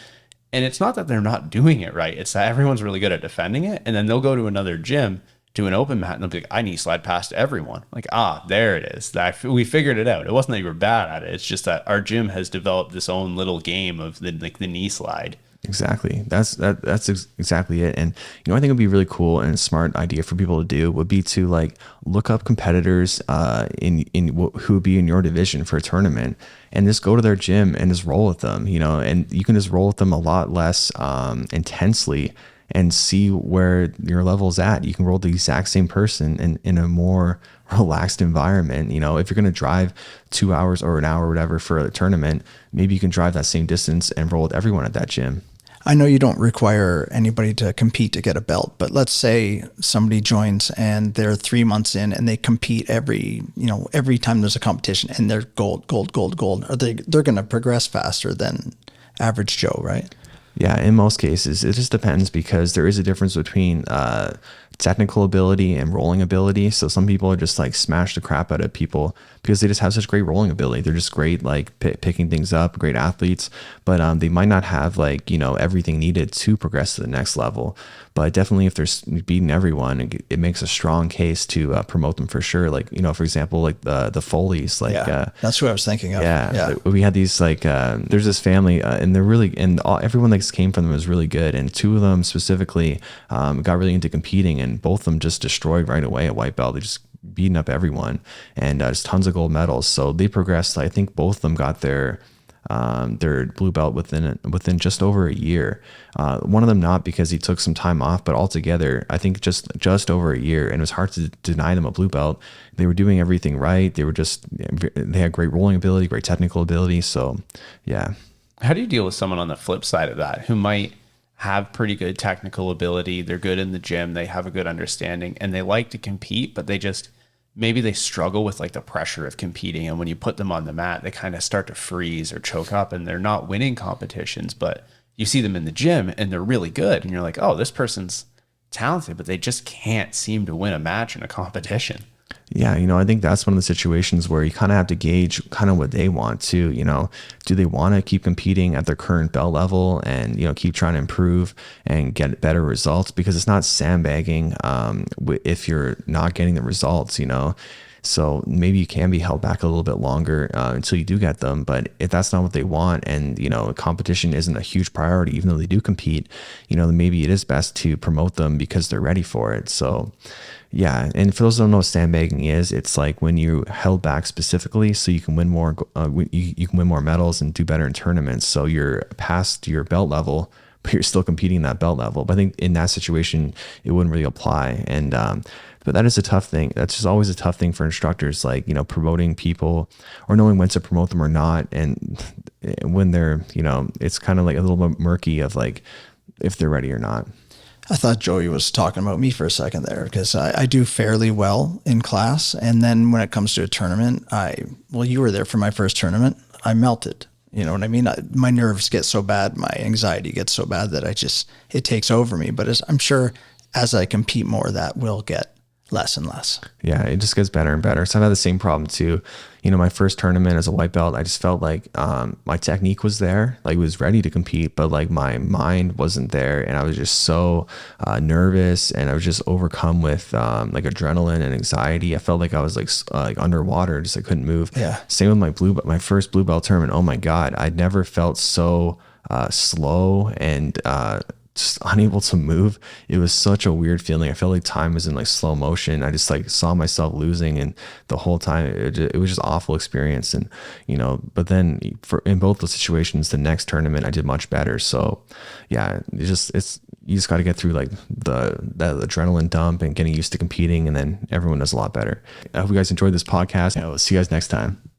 And it's not that they're not doing it right. It's that everyone's really good at defending it. And then they'll go to another gym, do an open mat, and they'll be like, I knee slide past everyone. Like, there it is. We figured it out. It wasn't that you were bad at it. It's just that our gym has developed this own little game of the knee slide. Exactly. That's exactly it. And I think it'd be really cool and a smart idea for people to do would be to like look up competitors in who would be in your division for a tournament, and just go to their gym and just roll with them. And you can just roll with them a lot less intensely and see where your level's at. You can roll the exact same person in a more relaxed environment. If you're going to drive 2 hours or an hour or whatever for a tournament, maybe you can drive that same distance and roll with everyone at that gym. I know you don't require anybody to compete to get a belt, but let's say somebody joins and they're 3 months in and they compete every time there's a competition and they're gold. They're going to progress faster than average Joe, right? Yeah, in most cases, it just depends because there is a difference between technical ability and rolling ability. So some people are just like smash the crap out of people because they just have such great rolling ability. They're just great, like picking things up, great athletes, but they might not have like, everything needed to progress to the next level. But definitely if they're beating everyone, it makes a strong case to promote them for sure. Like, for example, like the Foleys, like, that's who I was thinking of. Yeah. We had these like, there's this family and they're really, and everyone that came from them was really good. And two of them specifically got really into competing, and both of them just destroyed right away at white belt. They just beating up everyone, and just tons of gold medals. So they progressed. I think both of them got their blue belt within just over a year. One of them not, because he took some time off, but altogether I think just over a year. And it was hard to deny them a blue belt. They were doing everything right. They had great rolling ability, great technical ability. So yeah. How do you deal with someone on the flip side of that who might have pretty good technical ability? They're good in the gym, they have a good understanding, and they like to compete, but maybe they struggle with like the pressure of competing. And when you put them on the mat, they kind of start to freeze or choke up, and they're not winning competitions, but you see them in the gym and they're really good. And you're like, oh, this person's talented, but they just can't seem to win a match in a competition. Yeah, I think that's one of the situations where you kind of have to gauge kind of what they want to, do they want to keep competing at their current belt level and, keep trying to improve and get better results, because it's not sandbagging if you're not getting the results, So maybe you can be held back a little bit longer until you do get them. But if that's not what they want, and, competition isn't a huge priority, even though they do compete, then maybe it is best to promote them because they're ready for it. So yeah. And for those who don't know what sandbagging is, it's like when you held back specifically so you can win more, you can win more medals and do better in tournaments. So you're past your belt level, but you're still competing in that belt level. But I think in that situation, it wouldn't really apply. And, but that is a tough thing. That's just always a tough thing for instructors, like, promoting people or knowing when to promote them or not. And when they're, it's kind of like a little bit murky of like, if they're ready or not. I thought Joey was talking about me for a second there, because I do fairly well in class. And then when it comes to a tournament, you were there for my first tournament. I melted. You know what I mean? My nerves get so bad, my anxiety gets so bad that it takes over me. But I'm sure as I compete more, that will get less and less. Yeah, it just gets better and better. So I've had the same problem too. My first tournament as a white belt, I just felt like my technique was there, like it was ready to compete, but like my mind wasn't there, and I was just so nervous, and I was just overcome with like adrenaline and anxiety. I felt like I was like underwater, just I couldn't move. Yeah. Same with my first blue belt tournament. Oh my God, I'd never felt so slow and just unable to move. It was such a weird feeling. I felt like time was in like slow motion. I just like saw myself losing, and the whole time it was just awful experience. And but then in both those situations, the next tournament I did much better. So yeah, you just got to get through like that adrenaline dump and getting used to competing, and then everyone does a lot better. I hope you guys enjoyed this podcast. I will see you guys next time.